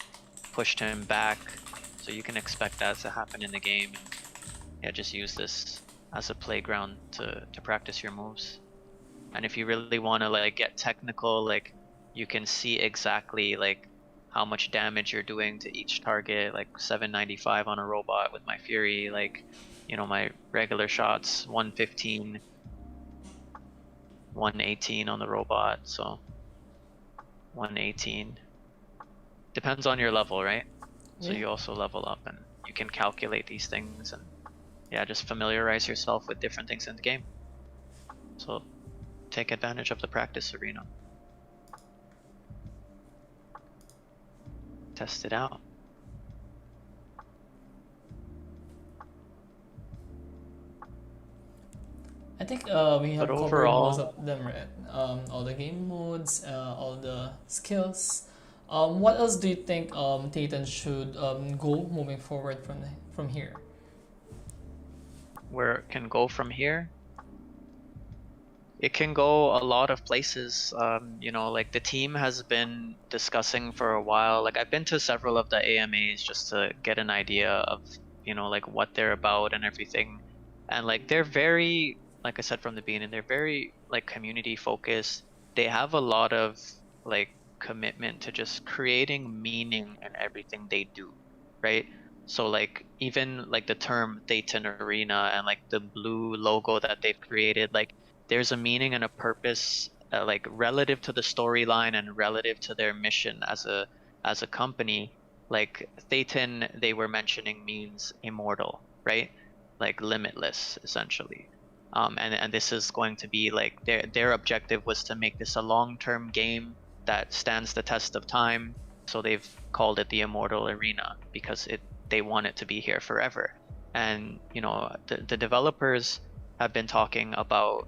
pushed him back, so you can expect that to happen in the game. And yeah, just use this as a playground to practice your moves. And if you really want to like get technical, like you can see exactly like how much damage you're doing to each target, like 795 on a robot with my Fury, like my regular shots 115, 118 on the robot, so 118. Depends on your level, right? So Yeah. you also level up and you can calculate these things, and yeah, just familiarize yourself with different things in the game. So take advantage of the practice arena. Test it out. I think we But have covered most overall, of them, right? All the game modes, all the skills. What else do you think THETAN should go moving forward from here? where it can go from here, it can go a lot of places. Like the team has been discussing for a while. Like I've been to several of the AMAs just to get an idea of, like what they're about and everything. And like they're very, like I said from the beginning, they're very like community focused. They have a lot of like commitment to just creating meaning in everything they do, right? So like even like the term THETAN Arena and like the blue logo that they've created, like there's a meaning and a purpose, like relative to the storyline and relative to their mission as a company. Like THETAN, they were mentioning means immortal, right? Like limitless, essentially. And this is going to be like their objective was to make this a long-term game that stands the test of time. So they've called it the Immortal Arena because they want it to be here forever. And the developers have been talking about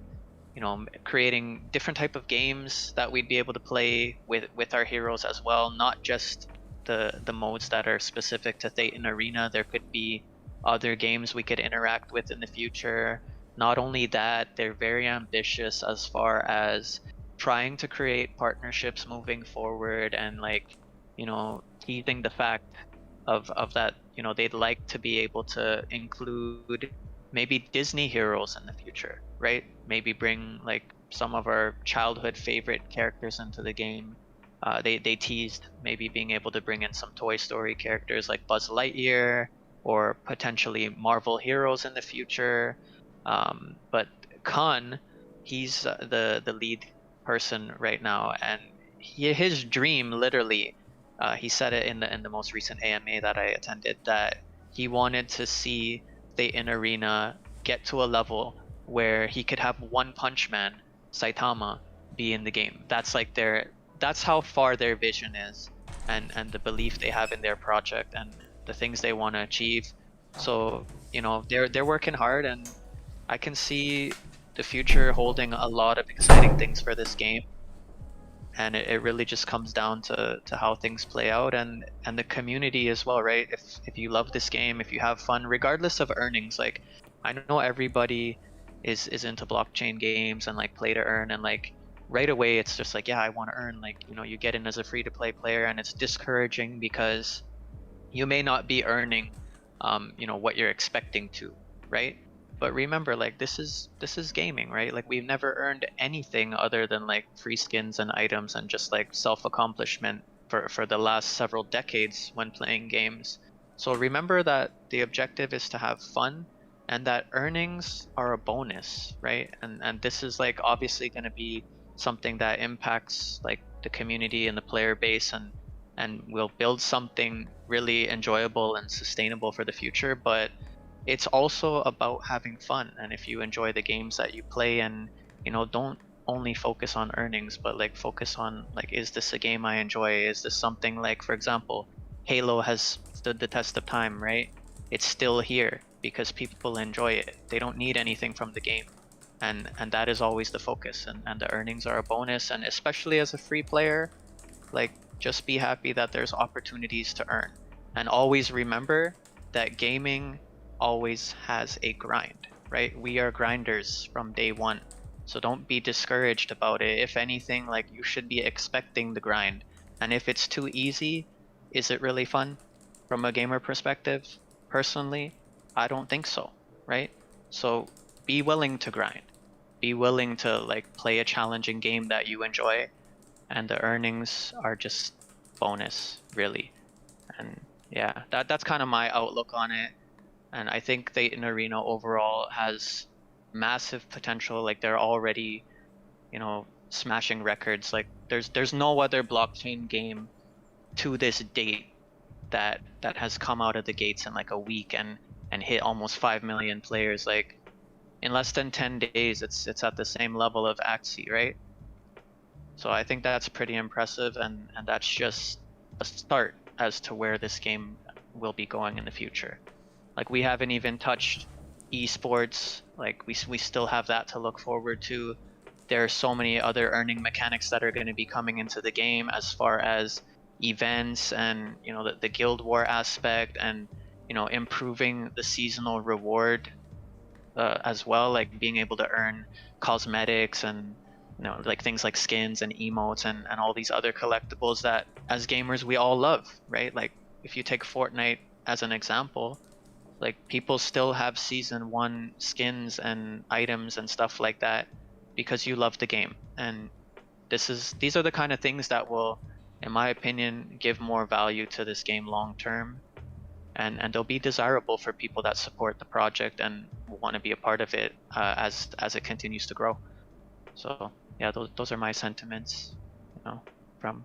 creating different type of games that we'd be able to play with our heroes as well, not just the modes that are specific to THETAN Arena. There could be other games we could interact with in the future. not only that, they're very ambitious as far as trying to create partnerships moving forward, and like, teasing the fact of that, they'd like to be able to include maybe Disney heroes in the future, right? Maybe bring like some of our childhood favorite characters into the game. They teased maybe being able to bring in some Toy Story characters like Buzz Lightyear, or potentially Marvel heroes in the future. But Khan, he's the lead person right now, and his dream literally, he said it in the most recent AMA that I attended, that he wanted to see the in arena get to a level where he could have One Punch Man Saitama be in the game. That's how far their vision is, and the belief they have in their project and the things they want to achieve. So, they're working hard, and I can see the future holding a lot of exciting things for this game. And it really just comes down to how things play out, and the community as well, right? If you love this game, if you have fun, regardless of earnings, like, I know everybody is into blockchain games and like play to earn, and like right away it's just like, yeah, I want to earn. Like, you get in as a free to play player, and it's discouraging because you may not be earning what you're expecting to, right? But remember, like, this is gaming, right? Like, we've never earned anything other than like free skins and items and just like self-accomplishment for the last several decades when playing games. So remember that the objective is to have fun, and that earnings are a bonus, right? And this is like obviously going to be something that impacts like the community and the player base, and will build something really enjoyable and sustainable for the future. But it's also about having fun, and if you enjoy the games that you play, and don't only focus on earnings, but like focus on like, is this a game I enjoy? Is this something, like, for example, Halo has stood the test of time, right? It's still here because people enjoy it. They don't need anything from the game, and that is always the focus, and the earnings are a bonus. And especially as a free player, like, just be happy that there's opportunities to earn. And always remember that gaming always has a grind, right? We are grinders from day one. So don't be discouraged about it. If anything, like, you should be expecting the grind. And if it's too easy, is it really fun? From a gamer perspective, personally, I don't think so, right? So be willing to grind. Be willing to like play a challenging game that you enjoy, and the earnings are just bonus, really. And yeah, that's kind of my outlook on it. And I think THETAN Arena overall has massive potential. Like, they're already, smashing records. Like, there's no other blockchain game to this date that has come out of the gates in like a week and hit almost 5 million players. Like, in less than 10 days, it's at the same level of Axie, right? So I think that's pretty impressive, and that's just a start as to where this game will be going in the future. Like, we haven't even touched esports. Like, we still have that to look forward to. There are so many other earning mechanics that are going to be coming into the game, as far as events and the guild war aspect, and improving the seasonal reward as well, like being able to earn cosmetics, and like things like skins and emotes, and all these other collectibles that as gamers we all love, right? Like, if you take Fortnite as an example, like, people still have season 1 skins and items and stuff like that because you love the game. And these are the kind of things that will, in my opinion, give more value to this game long term, and they'll be desirable for people that support the project and want to be a part of it as it continues to grow. So yeah, those are my sentiments, from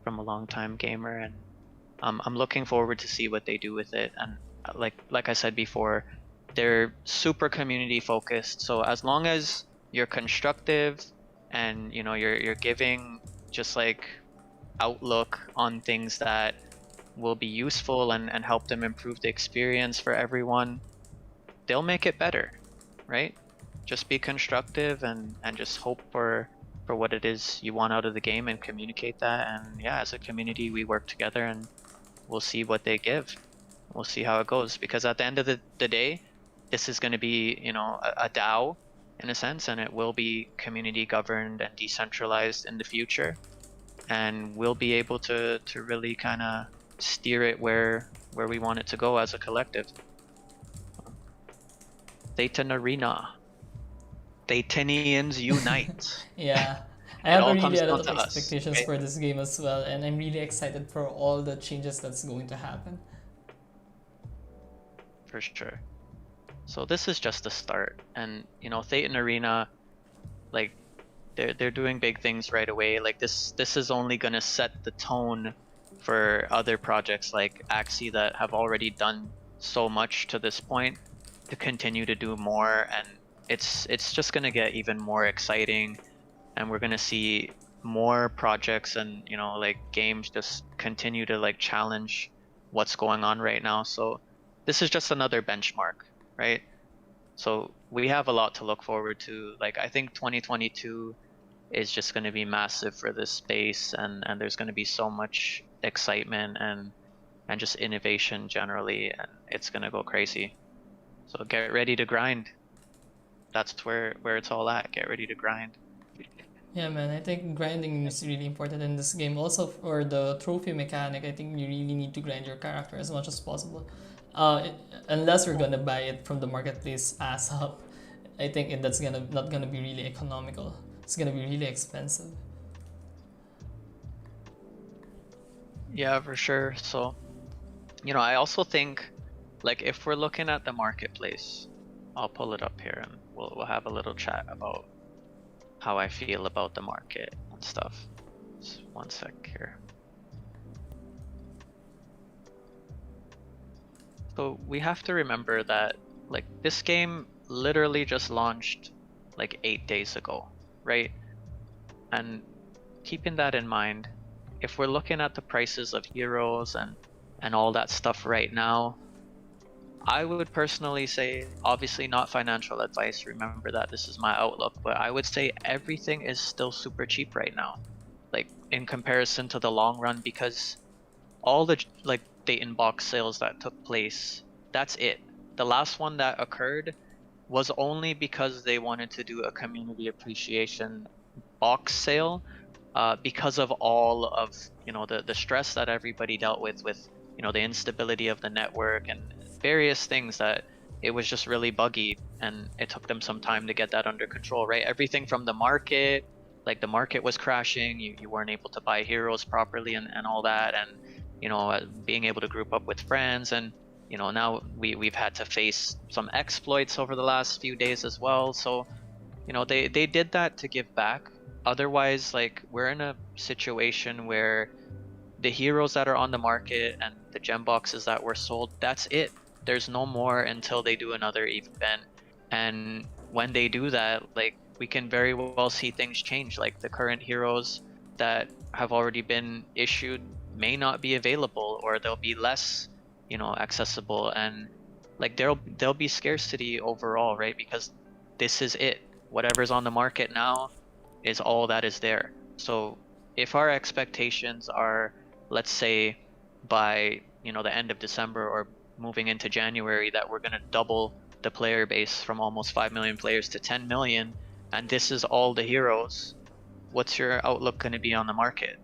a long time gamer, and I'm looking forward to see what they do with it. And like I said before, they're super community focused. So as long as you're constructive, and you're giving just like outlook on things that will be useful, and help them improve the experience for everyone, they'll make it better, right? Just be constructive, and just hope for what it is you want out of the game, and communicate that. And yeah, as a community, we work together, and we'll see what they give. We'll see how it goes, because at the end of the day, this is going to be, you know, a DAO in a sense, and it will be community governed and decentralized in the future, and we'll be able to really kind of steer it where we want it to go as a collective. THETAN Arena. THETANians unite. Yeah. I It have a all really comes a lot down of to us, expectations right? for this game as well, and I'm really excited for all the changes that's going to happen. For sure. So this is just the start, and you know, THETAN Arena, like they're doing big things right away. Like this is only gonna set the tone for other projects like Axie that have already done so much to this point to continue to do more, and it's just gonna get even more exciting, and we're gonna see more projects and, you know, like games just continue to like challenge what's going on right now. So this is just another benchmark, right? So we have a lot to look forward to. Like I think 2022 is just going to be massive for this space, and there's going to be so much excitement and just innovation generally, and it's going to go crazy. So get ready to grind. That's where it's all at. Get ready to grind. Yeah, man, I think grinding is really important in this game. Also, for the trophy mechanic, I think you really need to grind your character as much as possible. Uh, it, unless you're gonna buy it from the marketplace ass up, I think that's gonna not gonna be really economical. It's gonna be really expensive. Yeah, for sure. So, you know, I also think, like, if we're looking at the marketplace, I'll pull it up here and we'll have a little chat about how I feel about the market and stuff. Just one sec here. So we have to remember that, like, this game literally just launched like 8 days ago, right? And keeping that in mind, if we're looking at the prices of heroes and all that stuff right now, I would personally say, obviously not financial advice, remember that this is my outlook, but I would say everything is still super cheap right now, like in comparison to the long run, because all the like Dayton box sales that took place, that's it. The last one that occurred was only because they wanted to do a community appreciation box sale, because of all of, you know, the stress that everybody dealt with, you know, the instability of the network and various things, that it was just really buggy, and it took them some time to get that under control, right? Everything from the market, like the market was crashing, you weren't able to buy heroes properly and all that, and you know, being able to group up with friends, and you know, now we've had to face some exploits over the last few days as well. So you know, they did that to give back. Otherwise, like, we're in a situation where the heroes that are on the market and the gem boxes that were sold, that's it. There's no more until they do another event. And when they do that, like, we can very well see things change. Like the current heroes that have already been issued may not be available, or they'll be less, you know, accessible, and like there'll be scarcity overall, right? Because this is it. Whatever's on the market now is all that is there. So if our expectations are, let's say, by, you know, the end of December or moving into January, that we're going to double the player base from almost 5 million players to 10 million, and this is all the heroes, what's your outlook going to be on the market?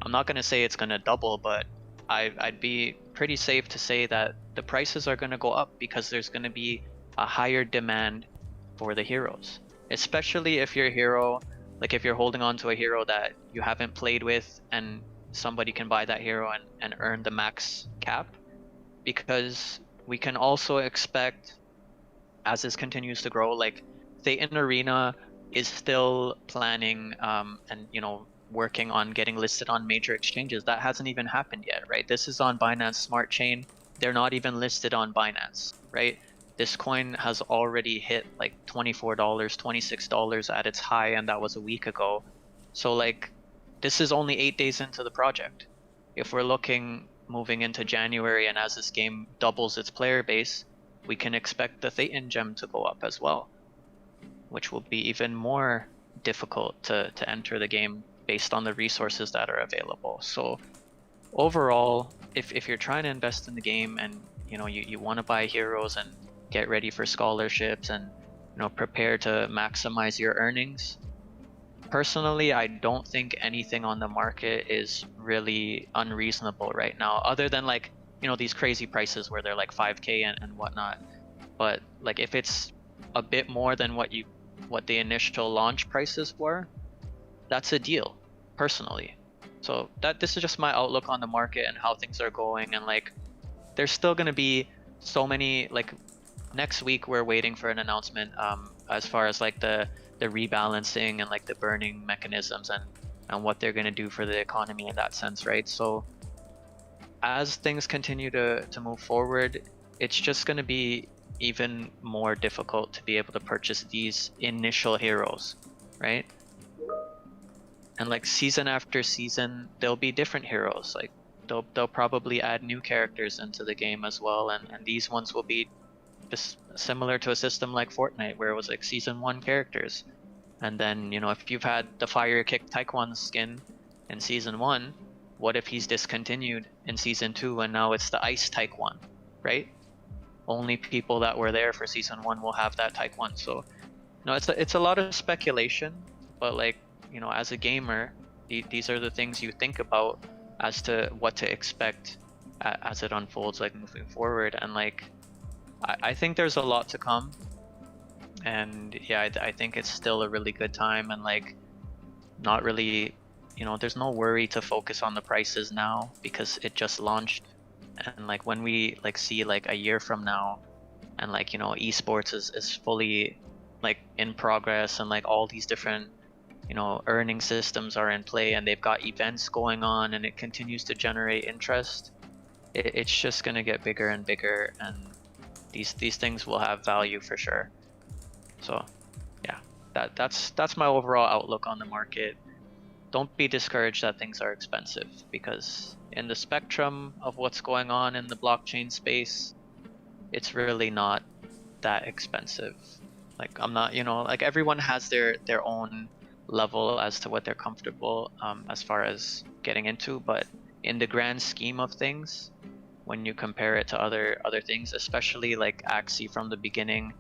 I'm not going to say it's going to double, but I'd be pretty safe to say that the prices are going to go up because there's going to be a higher demand for the heroes, especially if your hero, like if you're holding on to a hero that you haven't played with, and somebody can buy that hero and earn the max cap. Because we can also expect, as this continues to grow, like THETAN Arena is still planning, and you know, working on getting listed on major exchanges. That hasn't even happened yet, right? This is on Binance Smart Chain. They're not even listed on Binance, right? This coin has already hit like $24, $26 at its high, and that was a week ago. So like, this is only 8 days into the project. If we're looking moving into January, and as this game doubles its player base, we can expect the THETAN gem to go up as well, which will be even more difficult to enter the game based on the resources that are available. So overall, if you're trying to invest in the game, and you know, you want to buy heroes, and get ready for scholarships and prepare to maximize your earnings. Personally, I don't think anything on the market is really unreasonable right now, other than like these crazy prices where they're like 5K and whatnot. But like if it's a bit more than what the initial launch prices were, that's a deal, personally. So this is just my outlook on the market and how things are going. And like there's still going to be so many, like next week we're waiting for an announcement as far as like the rebalancing and like the burning mechanisms and what they're going to do for the economy in that sense, right? So as things continue to move forward, it's just going to be even more difficult to be able to purchase these initial heroes, right? And like season after season, there'll be different heroes. Like they'll probably add new characters into the game as well, and these ones will be just similar to a system like Fortnite, where it was like season 1 characters. And then if you've had the Fire Kick Taekwon skin in season 1, what if he's discontinued in season 2 and now it's the Ice Taekwon, right? Only people that were there for season 1 will have that Taekwon. So it's a lot of speculation, but like as a gamer, these are the things you think about as to what to expect as it unfolds, like moving forward. And like I think there's a lot to come, and yeah, I think it's still a really good time. And like not really, there's no worry to focus on the prices now because it just launched. And like when we like see like a year from now and like esports is fully like in progress, and like all these different earning systems are in play, and they've got events going on, and it continues to generate interest, it's just going to get bigger and bigger, and these things will have value for sure. So yeah, that's my overall outlook on the market. Don't be discouraged that things are expensive, because in the spectrum of what's going on in the blockchain space, it's really not that expensive. Like I'm not, like everyone has their own level as to what they're comfortable as far as getting into, but in the grand scheme of things, when you compare it to other things, especially like Axie from the beginning,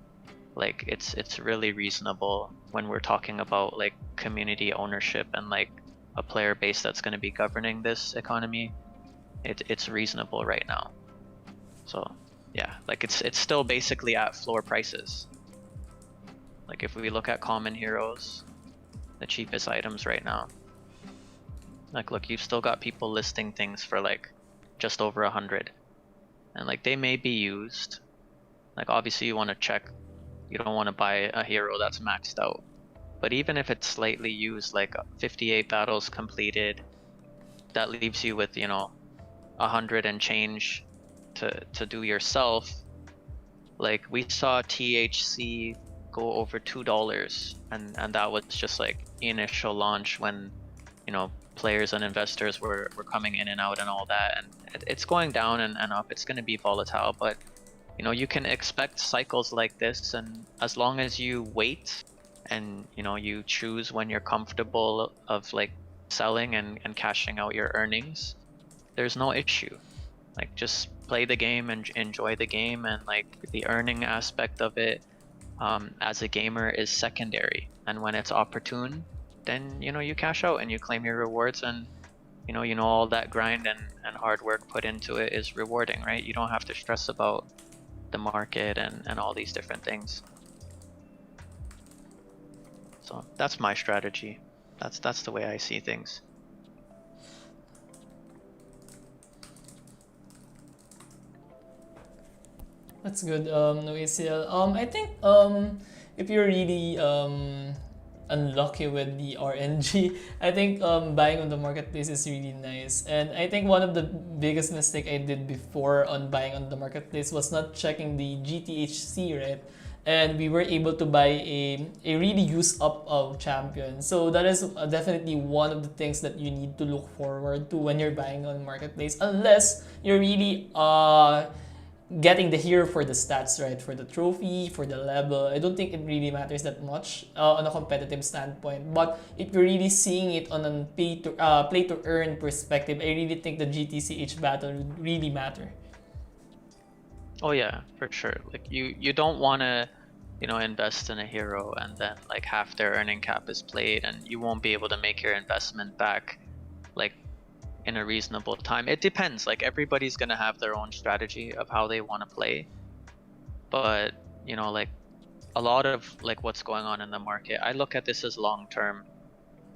like it's really reasonable when we're talking about like community ownership and like a player base that's going to be governing this economy. It's reasonable right now. So yeah, like it's still basically at floor prices. Like if we look at common heroes, the cheapest items right now, like look, you've still got people listing things for like just over 100, and like they may be used. Like obviously you want to check, you don't want to buy a hero that's maxed out, but even if it's slightly used, like 58 battles completed, that leaves you with 100 and change to do yourself. Like we saw THC go over $2, and that was just like initial launch when players and investors were coming in and out and all that, and it's going down and up. It's going to be volatile, but you can expect cycles like this, and as long as you wait and you choose when you're comfortable of like selling and cashing out your earnings, there's no issue. Like just play the game and enjoy the game, and like the earning aspect of it as a gamer is secondary, and when it's opportune, then you cash out and you claim your rewards, and all that grind and hard work put into it is rewarding, right? You don't have to stress about the market and all these different things. So that's my strategy. That's the way I see things. That's good, NO-ACL. I think if you're really unlucky with the RNG, I think buying on the marketplace is really nice. And I think one of the biggest mistake I did before on buying on the marketplace was not checking the GTHC, right? And we were able to buy a really used up of champion. So that is definitely one of the things that you need to look forward to when you're buying on marketplace, unless you're really getting the hero for the stats, right? For the trophy, for the level. I don't think it really matters that much on a competitive standpoint. But if you're really seeing it on a play to earn perspective, I really think the GTCH battle would really matter. Oh yeah, for sure. Like you don't want to, invest in a hero and then like half their earning cap is played and you won't be able to make your investment back like in a reasonable time. It depends. Like everybody's gonna have their own strategy of how they want to play, but like a lot of like what's going on in the market, I look at this as long term.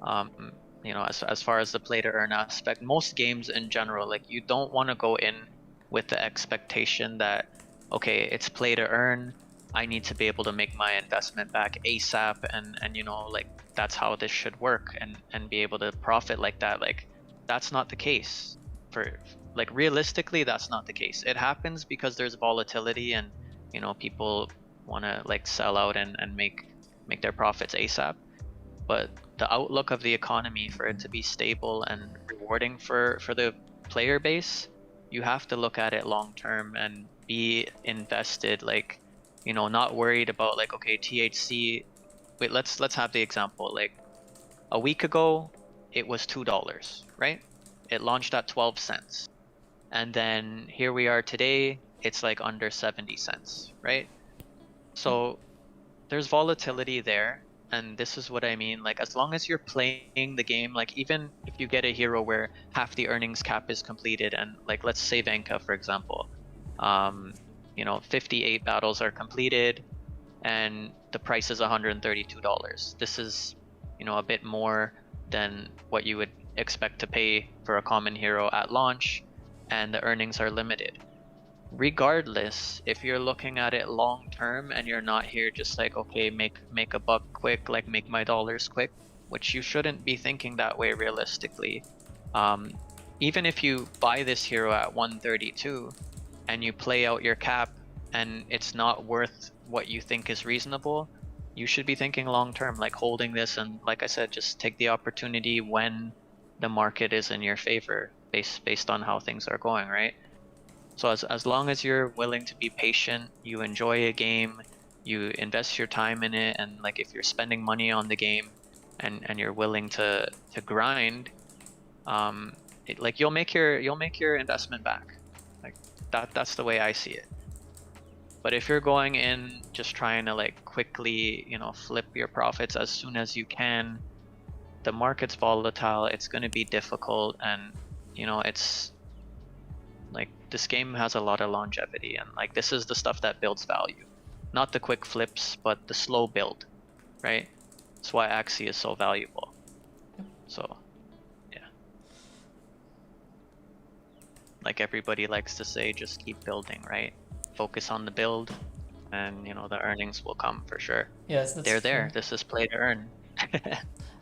Um, as far as the play to earn aspect, most games in general, like you don't want to go in with the expectation that, okay, it's play to earn. I need to be able to make my investment back ASAP, and like that's how this should work, and be able to profit like that. Like that's not the case. For like realistically, that's not the case. It happens because there's volatility, and people want to like sell out and make their profits ASAP. But the outlook of the economy, for it to be stable and rewarding for the player base, you have to look at it long term and be invested, like not worried about like, okay, THC. Wait, let's have the example. Like a week ago it was $2, right? It launched at 12 cents, and then here we are today, it's like under 70 cents, right? So there's volatility there, and this is what I mean. Like as long as you're playing the game, like even if you get a hero where half the earnings cap is completed, and like let's say Venka for example, 58 battles are completed and the price is $132. This is a bit more than what you would expect to pay for a common hero at launch, and the earnings are limited. Regardless, if you're looking at it long term and you're not here just like, okay, make a buck quick, like make my dollars quick, which you shouldn't be thinking that way realistically. um, Even if you buy this hero at 132 and you play out your cap and it's not worth what you think is reasonable, you should be thinking long term, like holding this, and like I said, just take the opportunity when the market is in your favor, based on how things are going, right? So as long as you're willing to be patient, you enjoy a game, you invest your time in it, and like if you're spending money on the game and you're willing to grind, like you'll make your investment back. Like that's the way I see it. But if you're going in just trying to like quickly, flip your profits as soon as you can, the market's volatile, it's going to be difficult, and it's like this game has a lot of longevity, and like this is the stuff that builds value, not the quick flips, but the slow build, right? That's why Axie is so valuable. So yeah, like everybody likes to say, just keep building, right? Focus on the build, and the earnings will come for sure. Yes, that's They're true. there. This is play to earn.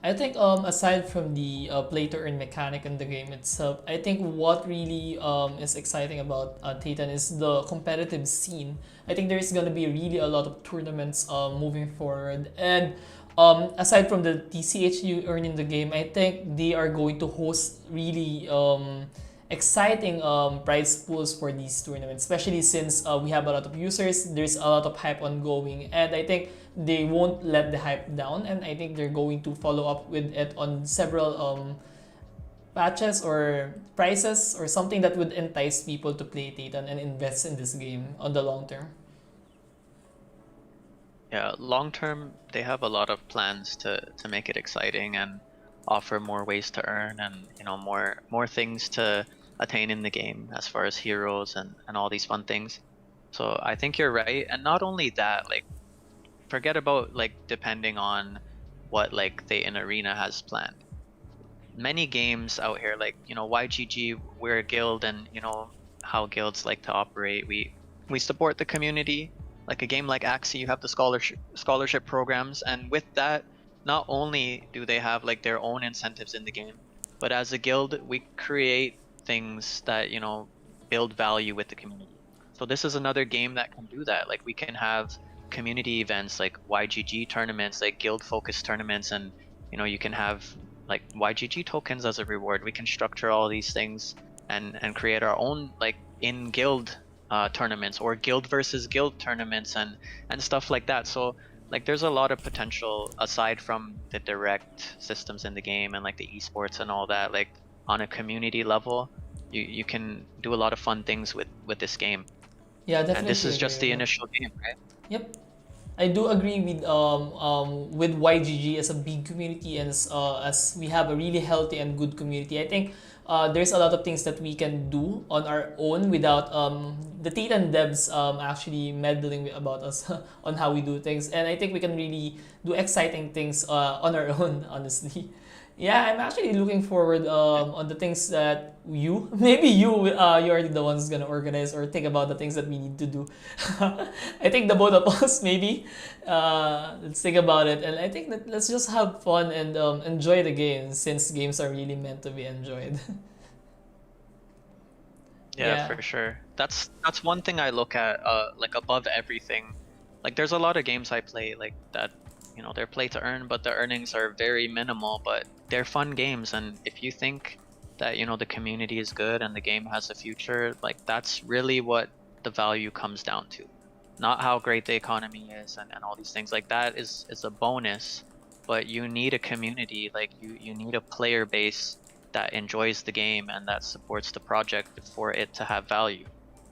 I think aside from the play to earn mechanic in the game itself, I think what really is exciting about THETAN is the competitive scene. I think there's gonna be really a lot of tournaments moving forward, and aside from the TCH you earn in the game, I think they are going to host really exciting prize pools for these tournaments, especially since we have a lot of users. There's a lot of hype ongoing, and I think they won't let the hype down, and I think they're going to follow up with it on several patches or prizes or something that would entice people to play Titan and invest in this game on the long term. Yeah, long term, they have a lot of plans to make it exciting and offer more ways to earn, and more things to attain in the game as far as heroes and all these fun things. So I think you're right. And not only that, like forget about like depending on what like the in arena has planned. Many games out here, like YGG, we're a guild, and how guilds like to operate. We support the community. Like a game like Axie, you have the scholarship programs, and with that, not only do they have like their own incentives in the game, but as a guild, we create things that build value with the community. So this is another game that can do that. Like we can have community events like YGG tournaments, like guild focused tournaments, and you can have like YGG tokens as a reward. We can structure all these things and create our own like in guild tournaments, or guild versus guild tournaments, and stuff like that. So like there's a lot of potential aside from the direct systems in the game and like the esports and all that. Like on a community level, you can do a lot of fun things with this game. Yeah, And this definitely is agree just with the that. initial game, right? Yep. I do agree with YGG as a big community, and as we have a really healthy and good community. I think there's a lot of things that we can do on our own without the THETAN devs actually meddling about us on how we do things, and I think we can really do exciting things on our own, honestly. Yeah, I'm actually looking forward on the things that you maybe you are the ones gonna organize or think about the things that we need to do. I think the both of us maybe. Let's think about it, and I think that let's just have fun and enjoy the games since games are really meant to be enjoyed. Yeah, Yeah. for sure. That's one thing I look at like above everything. Like there's a lot of games I play like that, you know, they're play to earn, but the earnings are very minimal, but they're fun games. And if you think that, you know, the community is good and the game has a future, like that's really what the value comes down to. Not how great the economy is and all these things. Like that is a bonus, but you need a community, like you need a player base that enjoys the game and that supports the project for it to have value,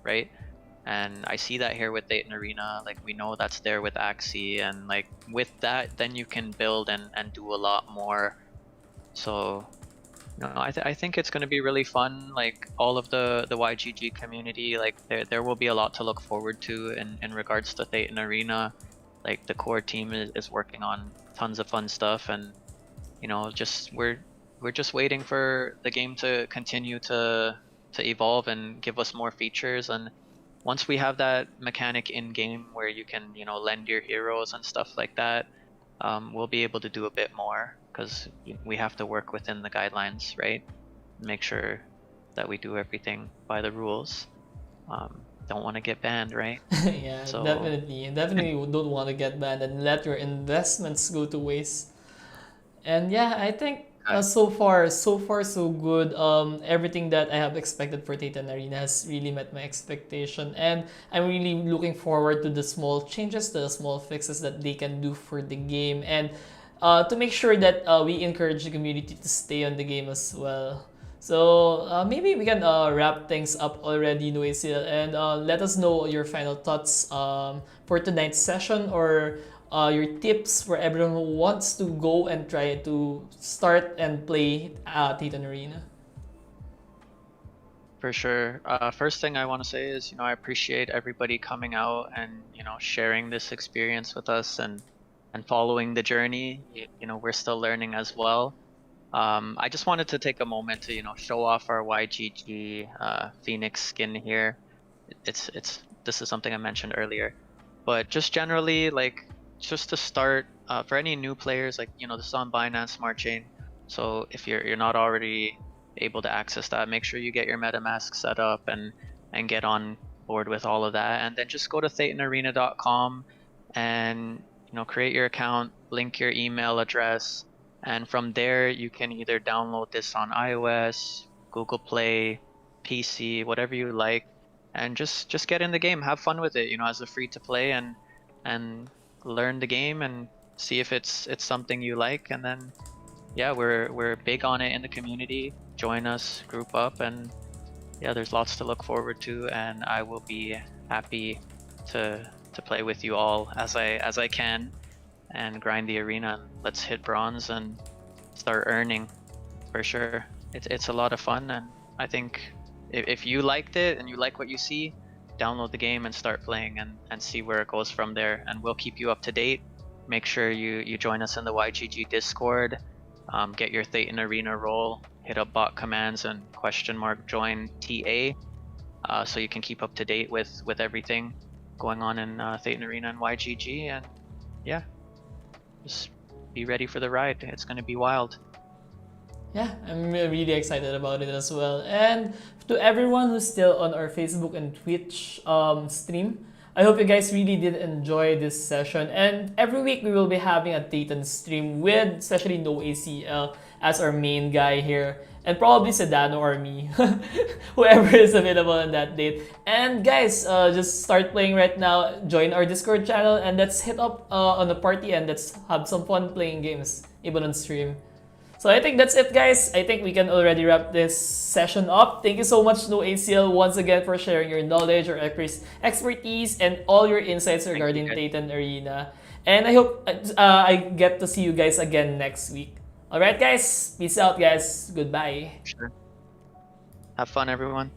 right? And I see that here with Dayton Arena. Like we know that's there with Axie, and like with that, then you can build and do a lot more. So no, I think it's going to be really fun. Like all of the YGG community, like there will be a lot to look forward to in regards to Dayton Arena. Like the core team is working on tons of fun stuff, and you know, just we're just waiting for the game to continue to evolve and give us more features. And once we have that mechanic in game where you can, you know, lend your heroes and stuff like that, we'll be able to do a bit more because we have to work within the guidelines, right? Make sure that we do everything by the rules. Don't want to get banned, right? Yeah, So definitely. Definitely don't want to get banned and let your investments go to waste. And yeah, I think so far so good. Everything that I have expected for Titan Arena has really met my expectation, and I'm really looking forward to the small changes, the small fixes that they can do for the game, and to make sure that we encourage the community to stay on the game as well. So maybe we can wrap things up already, Noesil, and let us know your final thoughts for tonight's session, or your tips for everyone who wants to go and try to start and play Titan Arena. for sure. First thing I want to say is, you know, I appreciate everybody coming out and, you know, sharing this experience with us and following the journey. You know, we're still learning as well. I just wanted to take a moment to, you know, show off our YGG Phoenix skin here. It's this is something I mentioned earlier, but just generally, like, just to start, for any new players, like, you know, this is on Binance Smart Chain. So if you're not already able to access that, make sure you get your MetaMask set up and get on board with all of that, and then just go to thetanarena.com and, you know, create your account, link your email address, and from there you can either download this on iOS, Google Play, PC, whatever you like, and just get in the game, have fun with it, you know, as a free to play, and learn the game and see if it's something you like. And then yeah, we're big on it in the community. Join us, group up, and yeah, there's lots to look forward to, and I will be happy to play with you all as I can and grind the arena. Let's hit bronze and start earning for sure. It's a lot of fun, and I think if you liked it and you like what you see, download the game and start playing and see where it goes from there. And we'll keep you up to date. Make sure you join us in the YGG Discord. Get your Thetan Arena role. Hit up bot commands and !join TA, so you can keep up to date with everything going on in Thetan Arena and YGG. And yeah, just be ready for the ride. It's going to be wild. Yeah, I'm really excited about it as well. And to everyone who's still on our Facebook and Twitch stream, I hope you guys really did enjoy this session. And every week we will be having a Titan stream with especially N0ACL as our main guy here. And probably Sedano or me, whoever is available on that date. And guys, just start playing right now. Join our Discord channel and let's hit up on the party and let's have some fun playing games, even on stream. So I think that's it, guys. I think we can already wrap this session up. Thank you so much, N0ACL, once again for sharing your knowledge, your expertise, and all your insights Thank you, regarding guys. THETAN Arena. And I hope I get to see you guys again next week. All right, guys. Peace out, guys. Goodbye. Sure. Have fun, everyone.